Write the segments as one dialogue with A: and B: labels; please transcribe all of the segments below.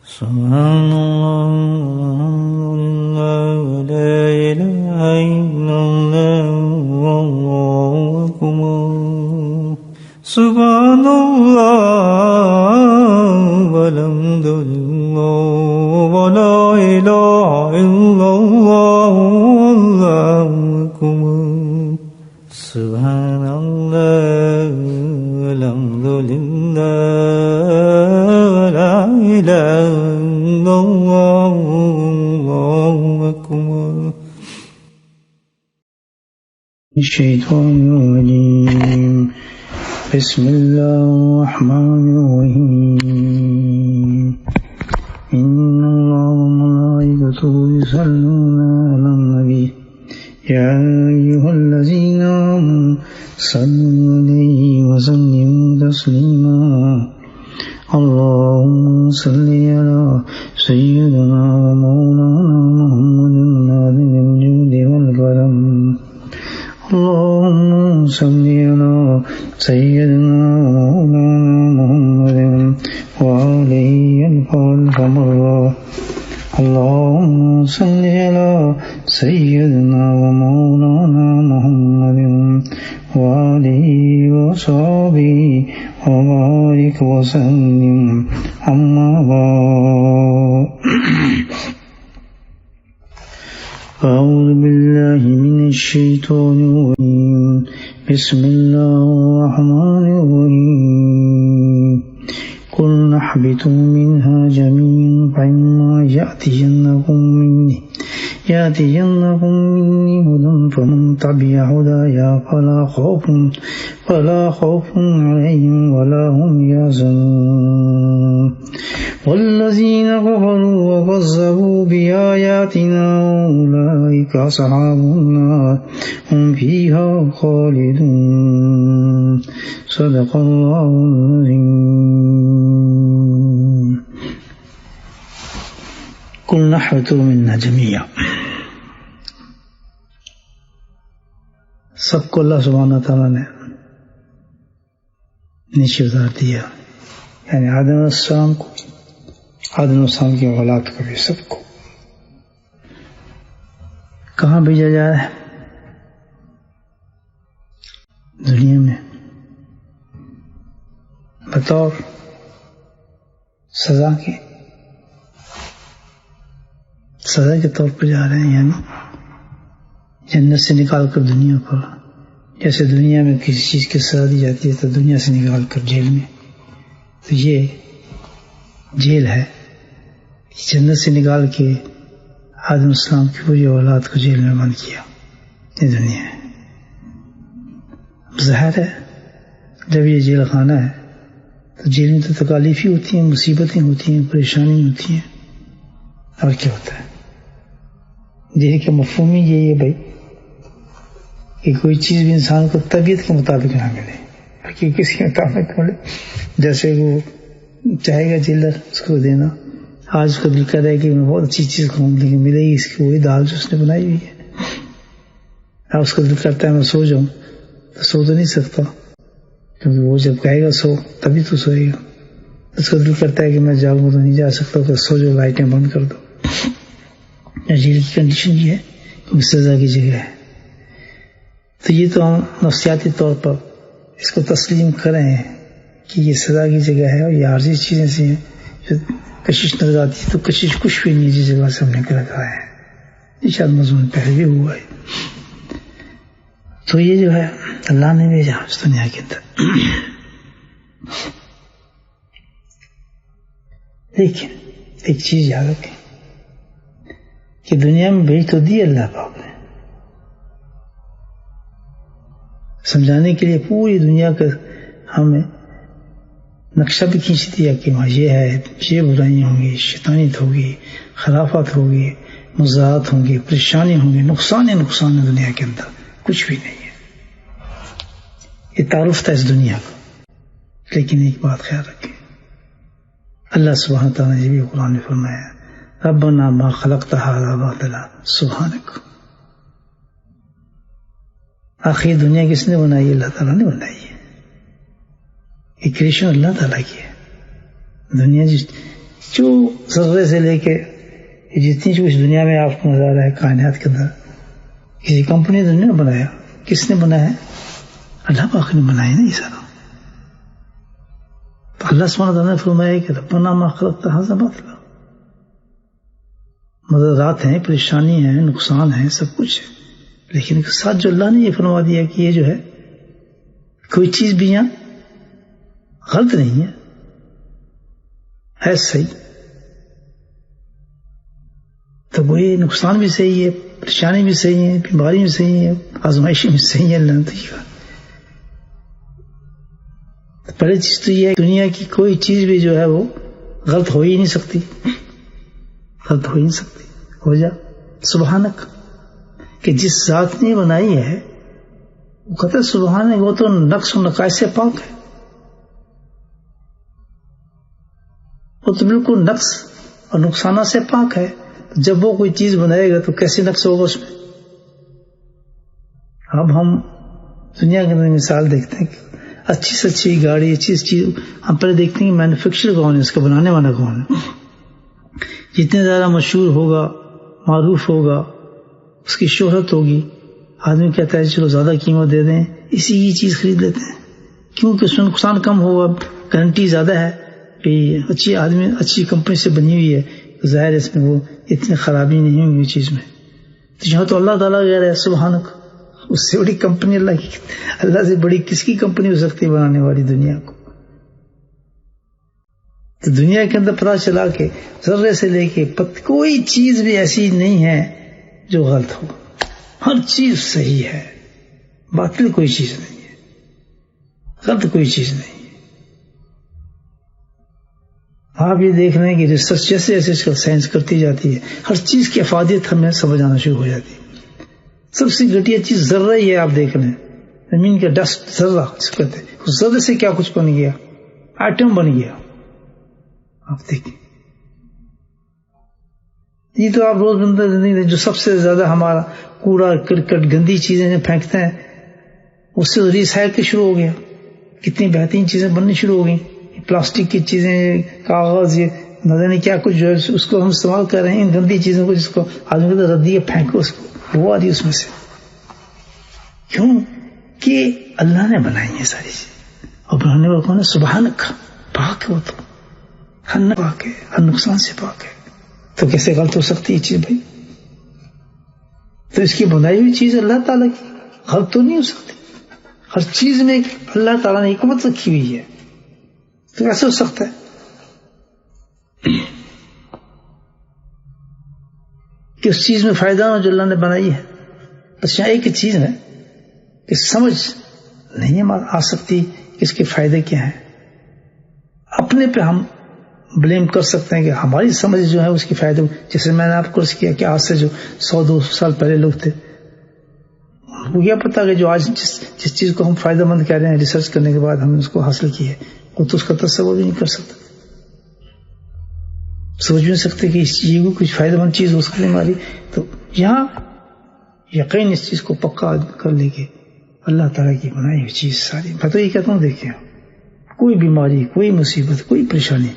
A: سبحان الله لا إله إلا الله والله أكبر سبحان الله والحمد لله ولا إله إلا الله والله أكبر سبحان الله والحمد لله ولا إله إلا الله والله أكبر الشيطان الرجيم بسم الله الرحمن الرحيم إن الله وملائكته يصلون على النبي يا أيها الذين آمنوا صلوا عليه وسلموا تسليما اللهم صل على سيدنا ومولانا محمد النادم الجود والكرم اللهم صل على سيدنا ومولانا محمد وآله الألف مرة اللهم صل على سيدنا ومولانا محمد وآله وصحبه وبارك وسلم أما بعد أعوذ بالله من الشيطان الرجيم بسم الله الرحمن الرحيم قلنا اهبطوا منها جميعا فإما يأتينكم مني هدى فمن تبع هدايا فلا خوف عليهم ولا هم يحزنون والذين كفروا وكذبوا بآياتنا أولئك أصحاب النار هم فيها خالدون صدق الله العظيم قلنا اهبطوا منا جميعا سب کو اللہ سبحانہ تعالیٰ نے نیچے اتار دیا، یعنی آدم علیہ السلام کو، آدم علیہ السلام کی اولاد کو بھی، سب کو کہاں بھیجا جائے؟ دنیا میں بطور سزا کے طور پر جا رہے ہیں، یعنی جنت سے نکال کر دنیا پر، جیسے دنیا میں کسی چیز کی سزا دی جاتی ہے تو دنیا سے نکال کر جیل میں، تو یہ جیل ہے، جنت سے نکال کے آدم السلام کی پوری اولاد کو جیل میں بند کیا، یہ دنیا ہے۔ ظاہر ہے جب یہ جیل خانہ ہے تو جیل میں تو تکالیفیں ہوتی ہیں، مصیبتیں ہوتی ہیں، پریشانی ہوتی ہیں، اور کیا ہوتا ہے؟ جیل کا مفہوم ہی یہی ہے بھائی کہ کوئی چیز بھی انسان کو طبیعت کے مطابق نہ ملے، بلکہ کسی کے مطابق ملے، جیسے وہ چاہے گا جیلر اس کو دینا، آج اس کو دل کر رہا ہے کہ میں بہت اچھی چیز کھاؤں لیکن ملے گی اس کی وہی دال جو اس نے بنائی ہوئی ہے، اب اس کو دل کرتا ہے میں سو جاؤں تو سو تو نہیں سکتا، کیونکہ وہ جب کہے گا سو تبھی تو سوئے گا، اس کو دل کرتا ہے کہ میں جاؤں تو نہیں جا سکتا، تو سو جو لائٹیں بند کر دو۔ جیل کی کنڈیشن یہ ہے کہ سزا کی جگہ ہے، تو یہ تو ہم نفسیاتی طور پر اس کو تسلیم کریں کہ یہ سزا کی جگہ ہے، اور یہ عارضی چیزیں سی ہیں جو کشش نظر آتی ہے، تو کشش کچھ بھی نہیں جس جگہ سے ہم نے کر رکھا ہے، یہ شاید مضمون پہلے بھی ہوا ہے۔ تو یہ جو ہے اللہ نے بھیجا اس دنیا کے اندر، لیکن ایک چیز یاد رکھیں کہ دنیا میں بھیج تو دی اللہ پاک نے سمجھانے کے لیے، پوری دنیا کا ہمیں نقشہ بھی کھینچ دیا کہ وہاں یہ ہے، یہ برائیاں ہوں گی، شیطانیت ہوگی، خرافات ہوگی، مضاعات ہوں گی، پریشانی ہوں گی، نقصان ہے دنیا کے اندر، کچھ بھی نہیں ہے۔ یہ تعارف تھا اس دنیا کا، لیکن ایک بات خیال رکھیں، اللہ سبحانہ تعالیٰ نے بھی قرآن میں فرمایا ربنا ما خلقت هذا باطلا سبحانک، آخر دنیا کس نے بنائی؟ اللہ تعالیٰ نے بنائی ہے، یہ کریشن اللہ تعالیٰ کی ہے۔ دنیا جو ذرے سے لے کے جتنی کچھ دنیا میں آپ کو نظر آ رہا ہے کائنات کے اندر، کسی کمپنی نے نہیں بنایا. کس نے بنایا ہے؟ اللہ پاک نے بنایا نا یہ سارا. تو اللہ سبحانہ تعالیٰ نے فرمایا کہ ربنا ما خلقت ھذا باطلا. مضرات ہیں، پریشانی ہیں، نقصان ہے، سب کچھ ہے، لیکن اس کے ساتھ جو اللہ نے یہ فرما دیا کہ یہ جو ہے کوئی چیز بھی یہاں غلط نہیں ہے صحیح. تو وہ یہ نقصان بھی صحیح ہے، پریشانی بھی صحیح ہے، بیماری بھی صحیح ہے، آزمائشی بھی صحیح ہے. اللہ نے تو یہ کہا. پہلی چیز تو یہ ہے دنیا کی کوئی چیز بھی جو ہے وہ غلط ہو ہی نہیں سکتی، غلط ہو ہی نہیں سکتی. ہو جا سبحانک، کہ جس ذات نے بنائی ہے وہ کہتا ہے سبحانک، وہ تو نقص و نقائص سے پاک ہے. وہ تو بالکل نقص اور نقصانات سے پاک ہے. جب وہ کوئی چیز بنائے گا تو کیسے نقص ہوگا اس میں؟ اب ہم دنیا کے اندر مثال دیکھتے ہیں کہ اچھی سے اچھی گاڑی، اچھی چیز ہم پہلے دیکھتے ہیں کہ مینوفیکچر کون ہے، اس کا بنانے والا کون ہے. جتنے زیادہ مشہور ہوگا، معروف ہوگا، اس کی شہرت ہوگی، آدمی کہتا ہے چلو زیادہ قیمت دے دیں، اسی ہی چیز خرید لیتے ہیں کیونکہ اس میں نقصان کم ہوگا، گارنٹی زیادہ ہے کہ اچھی آدمی اچھی کمپنی سے بنی ہوئی ہے، ظاہر اس میں وہ اتنی خرابی نہیں ہوگی اس چیز میں. تو یہاں تو اللہ تعالیٰ کہہ رہا ہے سبحانک، اس سے بڑی کمپنی اللہ کی، اللہ سے بڑی کس کی کمپنی ہو سکتی ہے بنانے والی دنیا کو. تو دنیا کے اندر پتہ چلا کہ ذرے سے لے کے کوئی چیز بھی ایسی نہیں ہے جو غلط ہو، ہر چیز صحیح ہے، باطل کوئی چیز نہیں ہے، غلط کوئی چیز نہیں ہے. آپ یہ دیکھ رہے ہیں کہ ریسرچ جیسے جیسے سائنس کرتی جاتی ہے، ہر چیز کی افادیت ہمیں سمجھ آنا شروع ہو جاتی ہے. سب سے گھٹیا چیز ذرہ ہی ہے. آپ دیکھ رہے ہیں زمین کا ڈسٹ ذرہ جس کو کہتے ہیں، اس ذرے سے کیا کچھ بن گیا، ایٹم بن گیا. آپ دیکھیں یہ تو آپ روز مرہ زندگی جو سب سے زیادہ ہمارا کوڑا کرکٹ گندی چیزیں پھینکتے ہیں، اس سے ریسائیکل شروع ہو گیا. کتنی بہترین چیزیں بننی شروع ہو گئی. پلاسٹک کی چیزیں، کاغذ، یہ نہ جانے کیا کچھ جو ہے اس کو ہم استعمال کر رہے ہیں، ان گندی چیزوں کو جس کو آدمی کہتے ہیں ردیے پھینکو، اس کو وہ آ رہی اس میں سے. کیوں کہ اللہ نے بنائی ہے ساری چیزیں، اور بنانے والا کون ہے؟ سبحانک، پاک ہے وہ تو، ہر پاک ہے، ہر نقصان سے پاک ہے. تو کیسے غلط ہو سکتی ہے چیز بھائی؟ تو اس کی بنائی ہوئی چیز اللہ تعالیٰ کی غلط تو نہیں ہو سکتی. ہر چیز میں اللہ تعالیٰ نے حکمت رکھی ہوئی ہے، تو کیسے ہو سکتا ہے کہ اس چیز میں فائدہ ہو جو اللہ نے بنائی ہے؟ بس یہاں ایک چیز ہے کہ سمجھ نہیں آ سکتی کہ اس کے فائدے کیا ہیں. اپنے پہ ہم بلیم کر سکتے ہیں کہ ہماری سمجھ جو ہے اس کی فائدے، جیسے میں نے آپ کو عرض کیا کہ آج سے جو 100-200 سال پہلے لوگ تھے، وہ یہ پتا کہ جو آج جس چیز کو ہم فائدہ مند کہہ رہے ہیں، ریسرچ کرنے کے بعد ہم نے اس کو حاصل کی ہے، وہ تو اس کا تصور بھی نہیں کر سکتا، سوچ بھی نہیں سکتے کہ اس چیز کو کچھ فائدہ مند چیز ہو سکتی ہے ہماری. تو یہاں یقین اس چیز کو پکا کر لے کے اللہ تعالیٰ کی بنائی ہوئی چیز ساری. میں تو یہ کہتا ہوں دیکھیں، کوئی بیماری، کوئی مصیبت، کوئی پریشانی،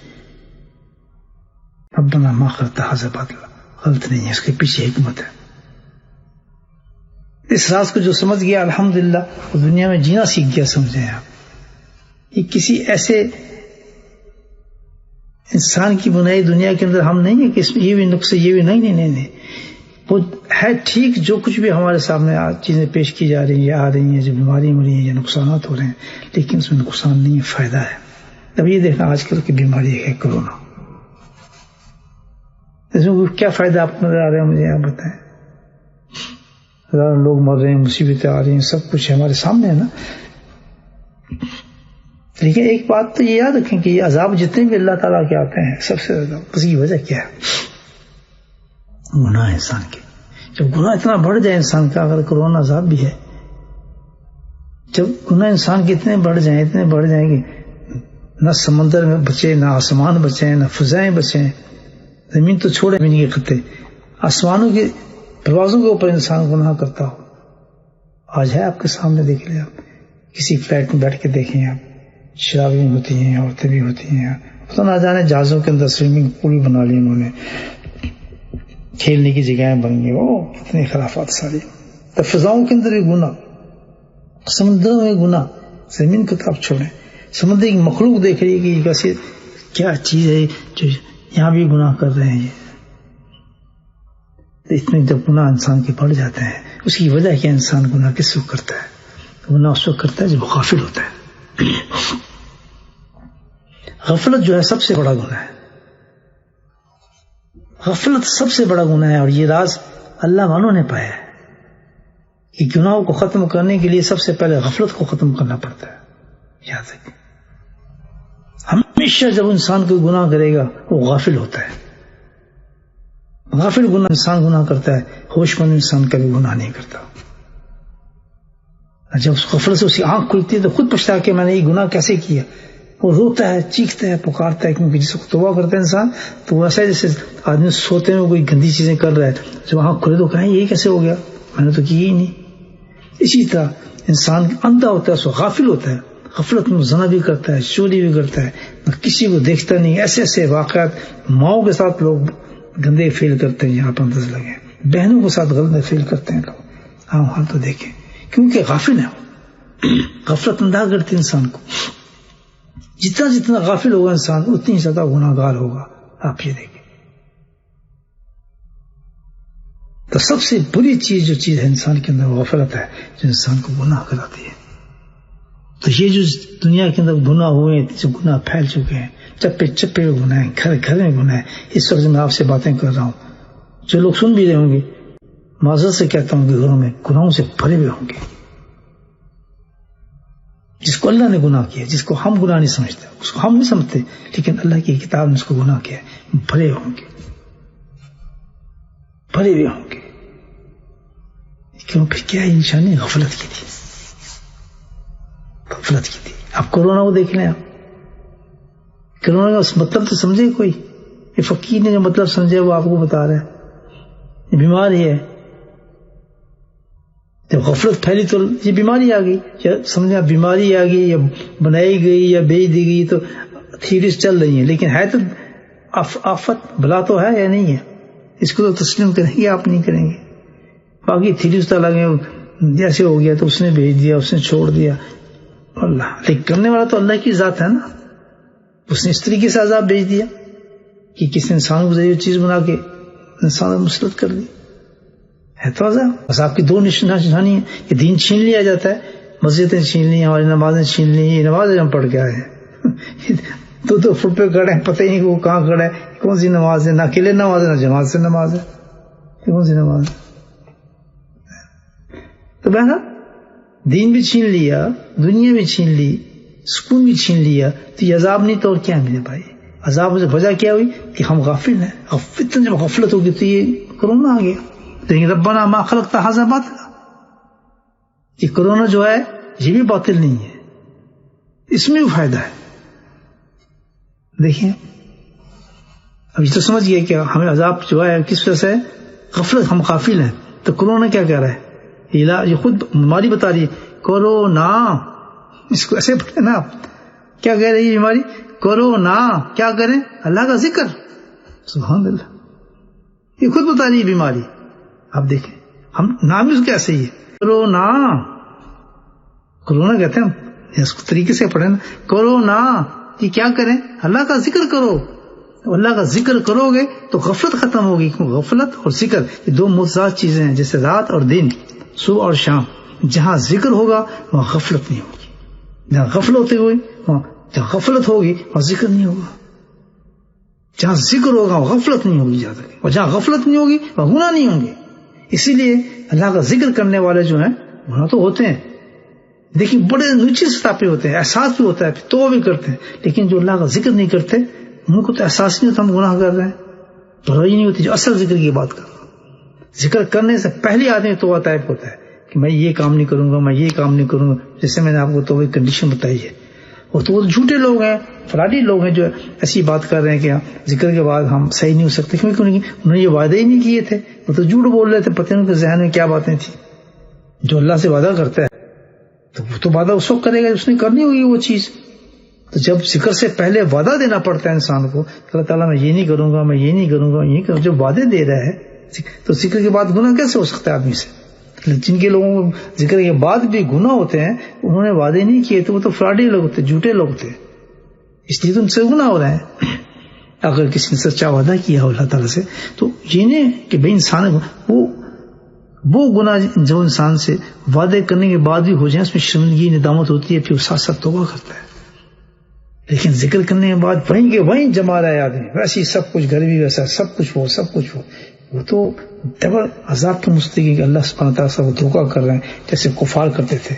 A: ربنا ما خلقت ھذا باطلا، غلط نہیں ہے، اس کے پیچھے حکمت ہے. اس راز کو جو سمجھ گیا الحمدللہ وہ دنیا میں جینا سیکھ گیا. سمجھیں آپ، یہ کسی ایسے انسان کی بنائی دنیا کے اندر ہم نہیں ہے کہ اس میں یہ بھی نقص، یہ بھی نہیں. وہ ہے ٹھیک جو کچھ بھی ہمارے سامنے چیزیں پیش کی جا رہی ہیں یا آ رہی ہیں، جو بیماری مری ہیں یا نقصانات ہو رہے ہیں، لیکن اس میں نقصان نہیں ہے، فائدہ ہے. اب یہ دیکھنا آج کل کی بیماری ہے کورونا، اس میں کیا فائدہ آپ نظر آ رہے ہیں؟ مجھے آپ بتائیں. ہزاروں لوگ مر رہے ہیں، مصیبتیں آ رہی ہیں، سب کچھ ہمارے سامنے ہے نا. لیکن ایک بات تو یہ یاد رکھیں کہ یہ عذاب جتنے بھی اللہ تعالیٰ کے آتے ہیں، سب سے زیادہ اس کی وجہ کیا ہے؟ گناہ انسان کے. جب گناہ اتنا بڑھ جائے انسان کا، اگر کورونا عذاب بھی ہے، جب گناہ انسان کے اتنے بڑھ جائیں کہ نہ سمندر میں بچے، نہ آسمان بچے، نہ فضائیں بچیں، زمین تو چھوڑے، زمین کے خطے، آسمانوں کی پروازوں کے اوپر انسان گناہ کرتا ہو. آج ہے آپ کے سامنے، دیکھ لیں آپ کسی فلائٹ میں بیٹھ کے دیکھیں آپ، شرابیں ہوتی ہیں، عورتیں بھی ہوتی ہیں، تو نہ جانے جہازوں کے اندر سوئمنگ پول بنا لی انہوں نے، کھیلنے کی جگہیں بن گئی، وہ کتنے خرافات ساری. تو فضاؤں کے اندر بھی گناہ، سمندروں میں گناہ، زمین کو تو آپ چھوڑیں، سمندر کی مخلوق دیکھ رہی ہے کہ یہ کیسے کیا چیز ہے جو یہاں بھی گناہ کر رہے ہیں. تو اتنے جب گناہ انسان کے بڑھ جاتے ہیں، اس کی وجہ کیا؟ انسان گناہ کس وقت کرتا ہے؟ گناہ اس وقت کرتا ہے جب غافل ہوتا ہے. غفلت جو ہے سب سے بڑا گناہ ہے. غفلت سب سے بڑا گناہ ہے، اور یہ راز اللہ والوں نے پایا ہے کہ گناہوں کو ختم کرنے کے لیے سب سے پہلے غفلت کو ختم کرنا پڑتا ہے. یاد رکھیں، ہمیشہ جب انسان کوئی گناہ کرے گا وہ غافل ہوتا ہے. غافل گناہ انسان گناہ کرتا ہے، ہوش مند انسان کبھی گناہ نہیں کرتا. جب اس غفلت سے اس کی آنکھ کھلتی ہے تو خود پچھتا کہ میں نے یہ گناہ کیسے کیا. وہ روتا ہے، چیختا ہے، پکارتا ہے، کیونکہ جس کو توبہ کرتا ہے انسان تو ویسا ہے جیسے آدمی سوتے میں کوئی گندی چیزیں کر رہا ہے، جب آنکھ کھلے تو کہیں یہ کیسے ہو گیا، میں نے تو کی ہی نہیں. اسی طرح انسان اندھا ہوتا ہے، سو غافل ہوتا ہے، غفلت میں زنا بھی کرتا ہے، چوری بھی کرتا ہے، کسی کو دیکھتا نہیں. ایسے ایسے واقعات ماؤں کے ساتھ لوگ گندے فیل کرتے ہیں، یہاں پر انداز لگے، بہنوں کے ساتھ گندے فیل کرتے ہیں لوگ. ہاں حال تو دیکھیں، کیونکہ غافل ہے. غفلت اندھا کرتی انسان کو. جتنا جتنا غافل ہوگا انسان اتنی زیادہ گناہ گار ہوگا. آپ یہ دیکھیں، تو سب سے بری چیز جو چیز ہے انسان کے اندر غفلت ہے، جو انسان کو گناہ کراتی ہے. تو یہ جو دنیا کے اندر گناہ ہوئے، جو گناہ پھیل چکے ہیں، چپے چپے میں گناہ ہیں، گھر گھر میں گناہ ہے. اس وقت میں آپ سے باتیں کر رہا ہوں، جو لوگ سن بھی رہے ہوں گے، معذرت سے کہتا ہوں کہ گھروں میں گناہوں سے بھرے ہوئے ہوں گے. جس کو اللہ نے گناہ کیا، جس کو ہم گناہ نہیں سمجھتے، اس کو ہم نہیں سمجھتے، لیکن اللہ کی کتاب نے اس کو گناہ کیا، بھرے ہوں گے، بھرے ہوئے ہوں گے. کیوں؟ پھر کیا نشانی؟ غفلت کی تھی، غفلت کی تھی. اب کورونا کو دیکھ لیں، آپ کرونا کا مطلب تو سمجھے کوئی؟ یہ فقیر نے جو مطلب سمجھے وہ آپ کو بتا رہا ہے. یہ بیماری ہے، جب غفلت پھیلی تو یہ بیماری آ گئی. یا سمجھا بیماری آ گئی، یا بنائی گئی یا بیچ دی گئی، تو تھیوریز چل رہی ہیں، لیکن ہے تو آفت، بلا تو ہے یا نہیں ہے؟ اس کو تو تسلیم کریں گے، آپ نہیں کریں گے. باقی تھیوریز تو لگے، جیسے ہو گیا تو اس نے بھیج دیا، اس نے چھوڑ دیا. اللہ، لیکن کرنے والا تو اللہ کی ذات ہے نا. اس نے اس طریقے سے عذاب بھیج دیا کہ کسی انسان کو ذریعے چیز بنا کے انسان مسلط کر دی. ہے تو عذاب. بس آپ کی دو نشانی ہیں کہ دین چھین لیا جاتا ہے، مسجدیں چھین لی، ہماری نمازیں چھین لی. یہ نمازیں ہم پڑھ کے آئے ہیں، 2 فٹ پہ کھڑے ہیں، پتہ ہی نہیں کہ وہ کہاں کھڑا ہے، کون سی نماز ہے. نہ اکیلے نماز ہے، نہ جماعت سے نماز ہے، کون سی نماز ہے. تو بہنا دین بھی چھین لیا، دنیا بھی چھین لی، سکون بھی چھین لیا، تو یہ عذاب نہیں تو اور کیا میرے بھائی؟ عذاب سے وجہ کیا ہوئی کہ ہم غافل ہیں. فتن جب غفلت ہوگی تو یہ کرونا آ گیا. لیکن ربنا ما خلقت ھذا باطلا، یہ کرونا جو ہے یہ بھی باطل نہیں ہے، اس میں بھی فائدہ ہے. دیکھیں ابھی تو سمجھ گئے کہ ہمیں عذاب جو ہے کس وجہ سے؟ غفلت، ہم غافل ہیں. تو کرونا کیا کہہ رہا ہے؟ یہ خود بیماری بتا رہی ہے، کرونا. اس کو ایسے پڑھیں نا آپ، کیا کہہ رہی ہے بیماری؟ کرونا. کیا کریں؟ اللہ کا ذکر. سبحان اللہ، یہ خود بتا رہی ہے بیماری. آپ دیکھیں ہم نام اس کا ایسے ہی ہے، کرونا. کرونا کہتے ہیں ہم، اس کو طریقے سے پڑھیں نا، کرونا. یہ کیا کریں؟ اللہ کا ذکر کرو. اللہ کا ذکر کرو گے تو غفلت ختم ہوگی. غفلت اور ذکر یہ 2 متضاد چیزیں ہیں، جیسے رات اور دن، صبح اور شام. جہاں ذکر ہوگا وہاں غفلت نہیں ہوگی. جہاں غفلت ہوگی جہاں غفلت ہوگی وہاں ذکر نہیں ہوگا. جہاں ذکر ہوگا وہاں غفلت نہیں ہوگی زیادہ، اور جہاں غفلت نہیں ہوگی وہاں گناہ نہیں ہوں گے. اسی لیے اللہ کا ذکر کرنے والے جو ہیں گناہ تو ہوتے ہیں، دیکھیں بڑے نیچی سطح پہ ہوتے ہیں، احساس بھی ہوتا ہے، توبہ بھی کرتے ہیں. لیکن جو اللہ کا ذکر نہیں کرتے ان کو تو احساس نہیں ہوتا ہم گناہ کر رہے ہیں، پرواہی نہیں ہوتی. جو اصل ذکر کی بات کر رہا ہوں، ذکر کرنے سے پہلے آدمی توبہ طائب ہوتا ہے کہ میں یہ کام نہیں کروں گا، میں یہ کام نہیں کروں گا. جیسے میں نے آپ کو توبہ کی کنڈیشن بتائی ہے. اور تو وہ جھوٹے لوگ ہیں، فراڈی لوگ ہیں جو ایسی بات کر رہے ہیں کہ ذکر کے بعد ہم صحیح نہیں ہو سکتے. کیونکہ انہوں نے یہ وعدے ہی نہیں کیے تھے، وہ تو جھوٹ بول رہے تھے. پتہ نہیں ان کے ذہن میں کیا باتیں تھیں. جو اللہ سے وعدہ کرتا ہے تو وہ تو وعدہ اس وقت کرے گا اس نے کرنی ہوگی وہ چیز. تو جب ذکر سے پہلے وعدہ دینا پڑتا ہے انسان کو کہ اللہ تعالیٰ میں یہ نہیں کروں گا، میں یہ نہیں کروں گا، یہ کروں، جب وعدے دے رہا ہے تو ذکر کے بعد گناہ کیسے ہو سکتا ہے آدمی سے؟ جن کے لوگوں کو ذکر کے بعد بھی گناہ ہوتے ہیں انہوں نے وعدے نہیں کیے تو وہ تو فراڈی لوگ تھے، جھوٹے لوگ تھے، اس لیے تو ان سے گناہ ہو رہے ہیں۔ اگر کسی نے سچا وعدہ کیا ہو اللہ تعالیٰ سے تو یہ نہیں کہ بھائی انسان وہ گناہ جو انسان سے وعدے کرنے کے بعد بھی ہو جائیں اس میں شرمندگی ندامت ہوتی ہے، پھر ساتھ ساتھ توبہ کرتا ہے۔ لیکن ذکر کرنے کے بعد وہیں کے وہیں جما رہا ہے آدمی، ویسے ہی سب کچھ گھر بھی ویسا، سب کچھ ہو، وہ تو ڈبل عذاب کے مستحق اللہ سبحانہ تعالیٰ سے وہ دھوکہ کر رہے ہیں جیسے کفار کرتے تھے۔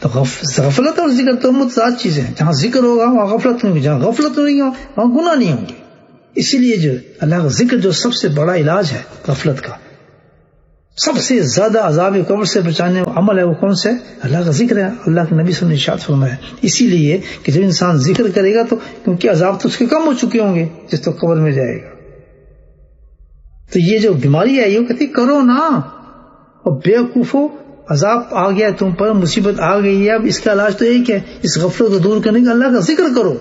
A: تو غفلت اور ذکر تو متضاد چیزیں ہیں، جہاں ذکر ہوگا وہاں غفلت نہیں ہوگی، جہاں غفلت نہیں ہوگی وہاں گناہ نہیں ہوں گے۔ اسی لیے جو اللہ کا ذکر جو سب سے بڑا علاج ہے غفلت کا، سب سے زیادہ عذاب قبر سے بچانے والا عمل ہے وہ کون سے؟ اللہ کا ذکر ہے۔ اللہ کے نبی صلی اللہ علیہ وسلم نے ارشاد فرمایا اسی لیے کہ جب انسان ذکر کرے گا تو کیونکہ عذاب تو اس کے کم ہو چکے ہوں گے جس تو قبر میں جائے گا، تو یہ جو بیماری ہے یہ کہتی کرو نا، اور بے وقوفو عذاب آ گیا تم پر، مصیبت آ گئی ہے، اب اس کا علاج تو ایک ہے، اس غفلت کو دور کرنے کا اللہ کا ذکر کرو۔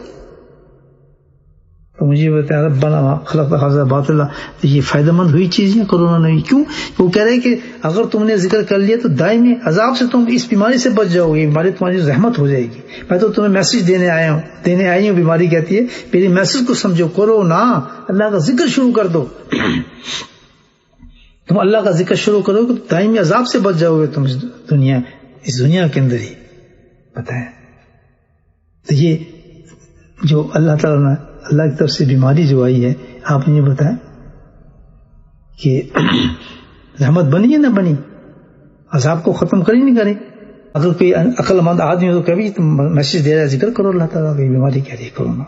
A: تو مجھے بتایا ربنا خلقت هذا باطلا، تو یہ فائدہ مند ہوئی چیز ہے کرونا نہیں؟ کیوں؟ وہ کہہ رہے کہ اگر تم نے ذکر کر لیا تو دائمی عذاب سے تم اس بیماری سے بچ جاؤ گے، یہ بیماری تمہاری رحمت ہو جائے گی۔ میں تو تمہیں میسج دینے آئی ہوں، بیماری کہتی ہے میری میسج کو سمجھو، کرو نا، اللہ کا ذکر شروع کر دو۔ تم اللہ کا ذکر شروع کرو کہ دائمی عذاب سے بچ جاؤ گے تم اس دنیا کے اندر ہی۔ بتائیں تو یہ جو اللہ تعالیٰ نے اللہ کی طرف سے بیماری جو آئی ہے، آپ نے یہ بتایا کہ رحمت بنی ہے نہ بنی، عذاب کو ختم کری نہیں کرے؟ اگر کوئی عقل مند آدمی ہو تو کبھی میسج دے رہا ہے ذکر کرو اللہ تعالیٰ کی بیماری کہہ رہی ہے کرو نا،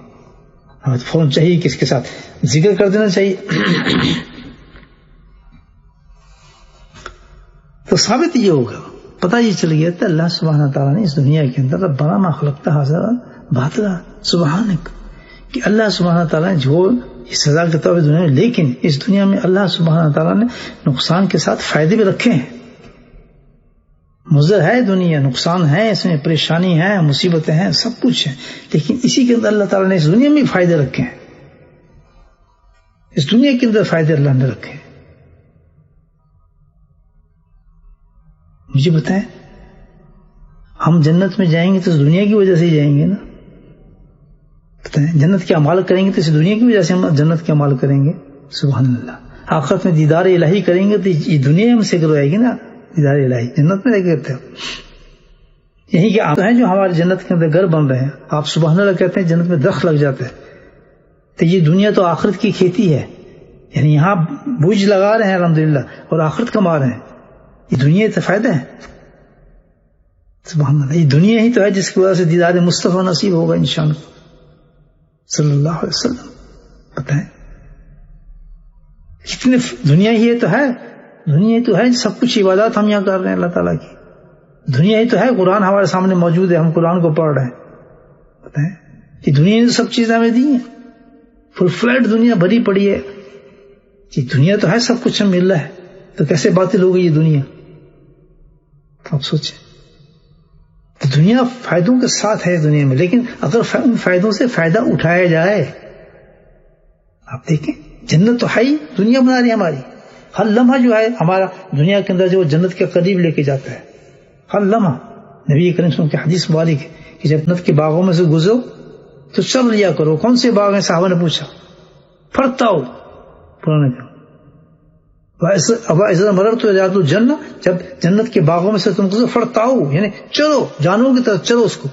A: ہمیں تو فوراً چاہیے کہ اس کے ساتھ ذکر کر دینا چاہیے۔ تو ثابت یہ ہوگا، پتہ یہ چل گیا کہ اللہ سبحانہ تعالیٰ نے اس دنیا کے اندر ربنا ما خلقت هذا باطلا سبحانک، کہ اللہ سبحانہ تعالیٰ نے جو سزا کے طور پہ دنیا میں، لیکن اس دنیا میں اللہ سبحانہ تعالیٰ نے نقصان کے ساتھ فائدے بھی رکھے ہیں۔ مضر ہے دنیا، نقصان ہے اس میں، پریشانی ہے، مصیبتیں ہیں، سب کچھ ہے، لیکن اسی کے اندر اللہ تعالیٰ نے اس دنیا میں فائدے رکھے ہیں، اس دنیا کے اندر فائدے اللہ نے رکھے ہیں۔ مجھے بتائیں ہم جنت میں جائیں گے تو اس دنیا کی وجہ سے ہی جائیں گے نا؟ بتائیں جنت کے اعمال کریں گے تو اس دنیا کی وجہ سے ہم جنت کے اعمال کریں گے؟ سبحان اللہ۔ آخرت میں دیدار الہی کریں گے تو یہ دنیا ہم سے کروائے گی نا دیدار الہی، جنت میں رہ کرتے ہو۔ یہی کہ آپ ہیں جو ہمارے جنت کے اندر گھر بن رہے ہیں، آپ سبحان اللہ کہتے ہیں جنت میں درخت لگ جاتے ہیں، تو یہ دنیا تو آخرت کی کھیتی ہے، یعنی یہاں بوجھ لگا رہے ہیں الحمدللہ اور آخرت کما رہے ہیں، یہ دنیا تو فائدہ ہے۔ سبحان اللہ، یہ دنیا ہی تو ہے جس کی وجہ سے دیدار مصطفیٰ نصیب ہوگا انشاءاللہ صلی اللہ علیہ وسلم۔ بتائیں کتنے دنیا ہی تو ہے، دنیا ہی تو ہے، سب کچھ عبادات ہم یہاں کر رہے ہیں اللہ تعالیٰ کی، دنیا ہی تو ہے، قرآن ہمارے سامنے موجود ہے، ہم قرآن کو پڑھ رہے ہیں۔ بتائیں یہ دنیا نے سب چیزیں ہمیں دی ہیں، فل فلیٹ دنیا بھری پڑی ہے، یہ دنیا تو ہے، سب کچھ ہم مل رہا ہے، تو کیسے باطل ہو گئی یہ دنیا؟ آپ سوچیں، تو دنیا فائدوں کے ساتھ ہے دنیا میں، لیکن اگر ان فائدوں سے فائدہ اٹھایا جائے، آپ دیکھیں جنت تو ہے ہی، دنیا بنا رہی ہے ہماری، ہر لمحہ جو ہے ہمارا دنیا کے اندر جو جنت کے قریب لے کے جاتا ہے، ہر لمحہ۔ نبی کریم صلی اللہ علیہ وسلم کی حدیث مبارک ہے کہ جب جنت کے باغوں میں سے گزرو تو چل لیا کرو۔ کون سے باغ ہیں؟ صحابہ نے پوچھا، پھرتاؤ پرانے مرر تو جاتو جنت، جب جنت کے باغوں میں سے تم کو فرتاؤ یعنی چلو، جانوروں کی طرف چلو اس کو۔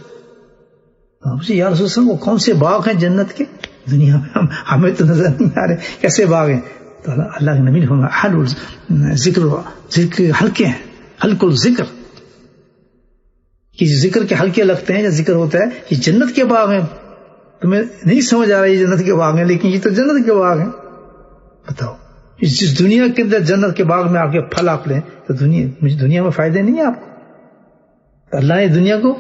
A: یا رسول اللہ وہ کون سے باغ ہیں جنت کے؟ دنیا میں ہمیں تو نظر نہیں آ رہے کیسے باغ ہیں۔ تو اللہ کے نبی نے فرمایا ذکر حلقے ہیں، حلق الذکر، کہ ذکر کے حلقے لگتے ہیں یا ذکر ہوتا ہے، یہ جنت کے باغ ہیں۔ تمہیں نہیں سمجھ آ رہا یہ جنت کے باغ ہیں، لیکن یہ تو جنت کے باغ ہیں۔ بتاؤ جس دنیا کے اندر جنت کے باغ میں آ کے پھل آپ لیں تو دنیا میں فائدے نہیں ہیں آپ کو۔ اللہ نے دنیا کو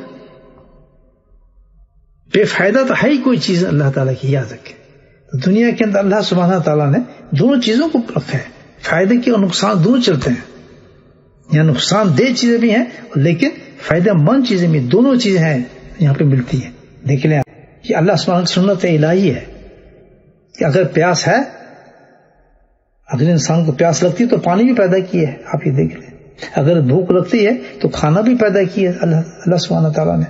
A: بے فائدہ تو ہے ہی کوئی چیز اللہ تعالیٰ کی، یاد رکھے۔ تو دنیا کے اندر اللہ سبحانہ تعالیٰ نے دونوں چیزوں کو رکھا ہے، فائدے کے اور نقصان دونوں چلتے ہیں، یا نقصان دہ چیزیں بھی ہیں لیکن فائدہ مند چیزیں بھی، دونوں چیزیں ہیں یہاں پہ ملتی ہے. دیکھ لیں یہ اللہ سبحانہ کی سنت الہی ہے کہ اگر پیاس ہے، اگر انسان کو پیاس لگتی ہے تو پانی بھی پیدا کیا ہے. آپ یہ دیکھ لیں. اگر بھوک لگتی ہے تو کھانا بھی پیدا کیا ہے اللہ سبحانہ تعالیٰ نے.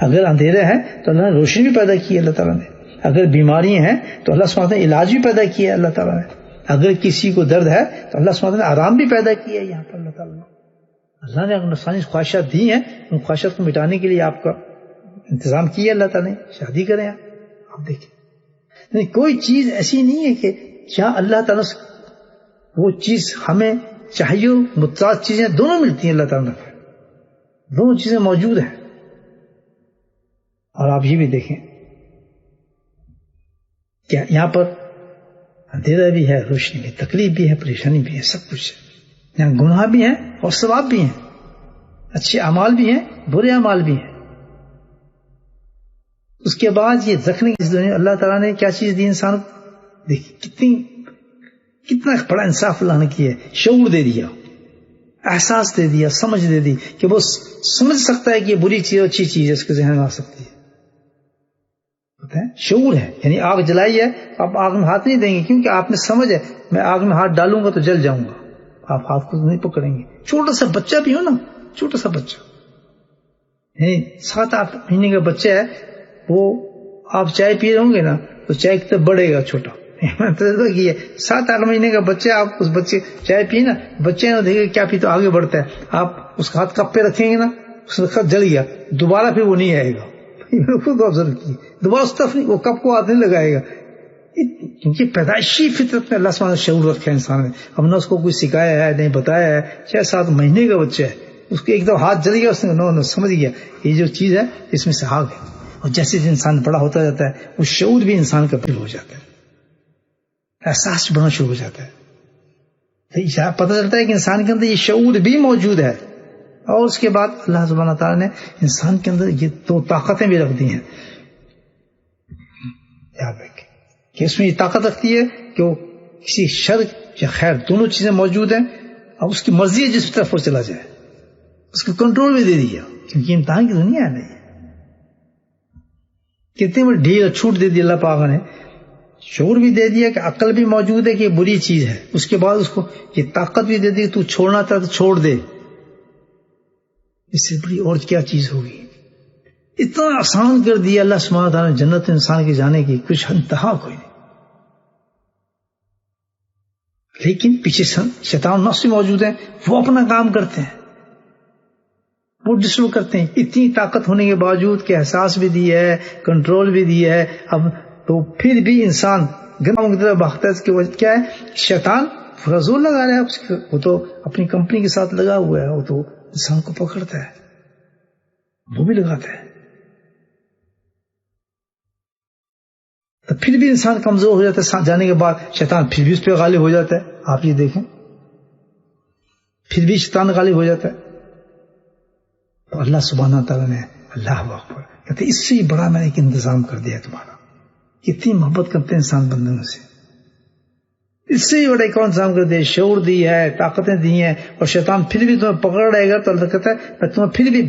A: اگر اندھیرے ہیں تو اللہ نے روشنی بھی پیدا کی ہے اللہ تعالیٰ نے. اگر بیماری ہیں تو اللہ سبحانہ نے علاج بھی پیدا کیا ہے اللہ تعالیٰ نے. اگر کسی کو درد ہے تو اللہ سبحانہ نے آرام بھی پیدا کیا ہے. یہاں پر اللہ تعالیٰ نے، اللہ نے نفسانی خواہشات دی ہیں، ان خواہشات کو مٹانے کے لیے آپ کا انتظام کیا اللہ تعالیٰ نے. شادی کریں آپ دیکھیں، کوئی چیز ایسی نہیں ہے کہ جہاں اللہ تعالیٰ سے وہ چیز ہمیں چاہیے، متضاد چیزیں دونوں ملتی ہیں اللہ تعالیٰ نے. دونوں چیزیں موجود ہیں. اور آپ یہ بھی دیکھیں کہ یہاں پر اندھیرا بھی ہے، روشنی بھی، تکلیف بھی ہے، پریشانی بھی ہے، سب کچھ ہے. یہاں گناہ بھی ہیں اور ثواب بھی ہیں، اچھے اعمال بھی ہیں، برے اعمال بھی ہیں. اس کے بعد یہ رکھنے کی اللہ تعالیٰ نے کیا چیز دی انسان کو؟ دیکھیے کتنا بڑا انصاف اللہ نے کیا ہے. شعور دے دیا، احساس دے دیا، سمجھ دے دی کہ وہ سمجھ سکتا ہے کہ یہ بری چیز اچھی چیز ہے، اس کے ذہن میں آ سکتی ہے. شعور ہے. یعنی آگ جلائی ہے، آپ آگ میں ہاتھ نہیں دیں گے کیونکہ آپ نے سمجھ ہے میں آگ میں ہاتھ ڈالوں گا تو جل جاؤں گا. آپ ہاتھ کو نہیں پکڑیں گے. چھوٹا سا بچہ بھی ہو نا، چھوٹا سا بچہ، یعنی 7-8 مہینے کا بچہ ہے، وہ آپ چائے پی رہے ہوں گے نا تو چائے کی طرف بڑھے گا چھوٹا. 7-8 مہینے کا بچہ، آپ اس بچے چائے پی نا، بچے نے دیکھے کیا پی تو آگے بڑھتا ہے. آپ اس کا ہاتھ کپ پہ رکھیں گے نا، اس کا ہاتھ جل گیا، دوبارہ پھر وہ نہیں آئے گا. خود آبزرو کیے، دوبارہ اس طرف وہ کپ کو ہاتھ نہیں لگائے گا. کیونکہ پیدائشی فطرت میں اللہ سبحانہ شعور رکھا ہے انسان نے. ہم نے اس کو کوئی سکھایا ہے، نہیں بتایا ہے. 6-7 مہینے کا بچہ ہے، اس کے ایک دم ہاتھ جل گیا، اس نے سمجھ گیا یہ جو چیز ہے اس میں سے آگ ہے. اور جیسے انسان بڑا ہوتا جاتا ہے وہ شعور بھی انسان کا بڑا ہو جاتا ہے، احساس بڑھنا شروع ہو جاتا ہے. پتہ چلتا ہے کہ انسان کے اندر یہ شعور بھی موجود ہے. اور اس کے بعد اللہ سبحانہ تعالیٰ نے انسان کے اندر یہ 2 طاقتیں بھی رکھ دی ہیں. یاد رکھیں کہ اس میں یہ طاقت رکھتی ہے کہ وہ کسی شر یا خیر دونوں چیزیں موجود ہیں. اب اس کی مرضی ہے جس طرف وہ چلا جائے، اس کو کنٹرول بھی دے دیا. کیونکہ امتحان کی دنیا ہے نہیں، کتنی بڑی ڈھیل چھوٹ دے دی اللہ پاک نے. شعور بھی دے دیا کہ عقل بھی موجود ہے کہ یہ بری چیز ہے. اس کے بعد اس کو یہ طاقت بھی دے دی کہ تو چھوڑنا چاہتا تو چھوڑ دے. اس سے بڑی اور کیا چیز ہوگی. اتنا آسان کر دیا اللہ سبحانہ تعالیٰ نے جنت انسان کے جانے کی، کچھ انتہا کوئی نہیں. لیکن پیچھے شیطان نفس موجود ہیں، وہ اپنا کام کرتے ہیں، وہ ڈسٹرب کرتے ہیں. اتنی طاقت ہونے کے باوجود کہ احساس بھی دیا ہے، کنٹرول بھی دیا ہے، اب تو پھر بھی انسان گناہوں کی طرف بھاگتا ہے. اس کی وجہ کیا ہے؟ شیطان فضول لگا رہا ہے، وہ تو اپنی کمپنی کے ساتھ لگا ہوا ہے، وہ تو انسان کو پکڑتا ہے، وہ بھی لگاتا ہے. تو پھر بھی انسان کمزور ہو جاتا ہے. جانے کے بعد شیطان پھر بھی اس پہ غالب ہو جاتا ہے. آپ یہ دیکھیں، پھر بھی شیطان غالب ہو جاتا ہے. تو اللہ سبحانہ تعالیٰ نے اللہ اکبر کہتے اس سے بڑا میں نے ایک انتظام کر دیا تمہارا. کتنی محبت کرتے ہیں انسان بندوں سے. اس سے بڑا ایک اور انتظام کر دیا، شعور دی ہے، طاقتیں دی ہیں، اور شیطان پھر بھی تمہیں پکڑ رہے گا تو اللہ کہتا ہے میں تمہیں پھر بھی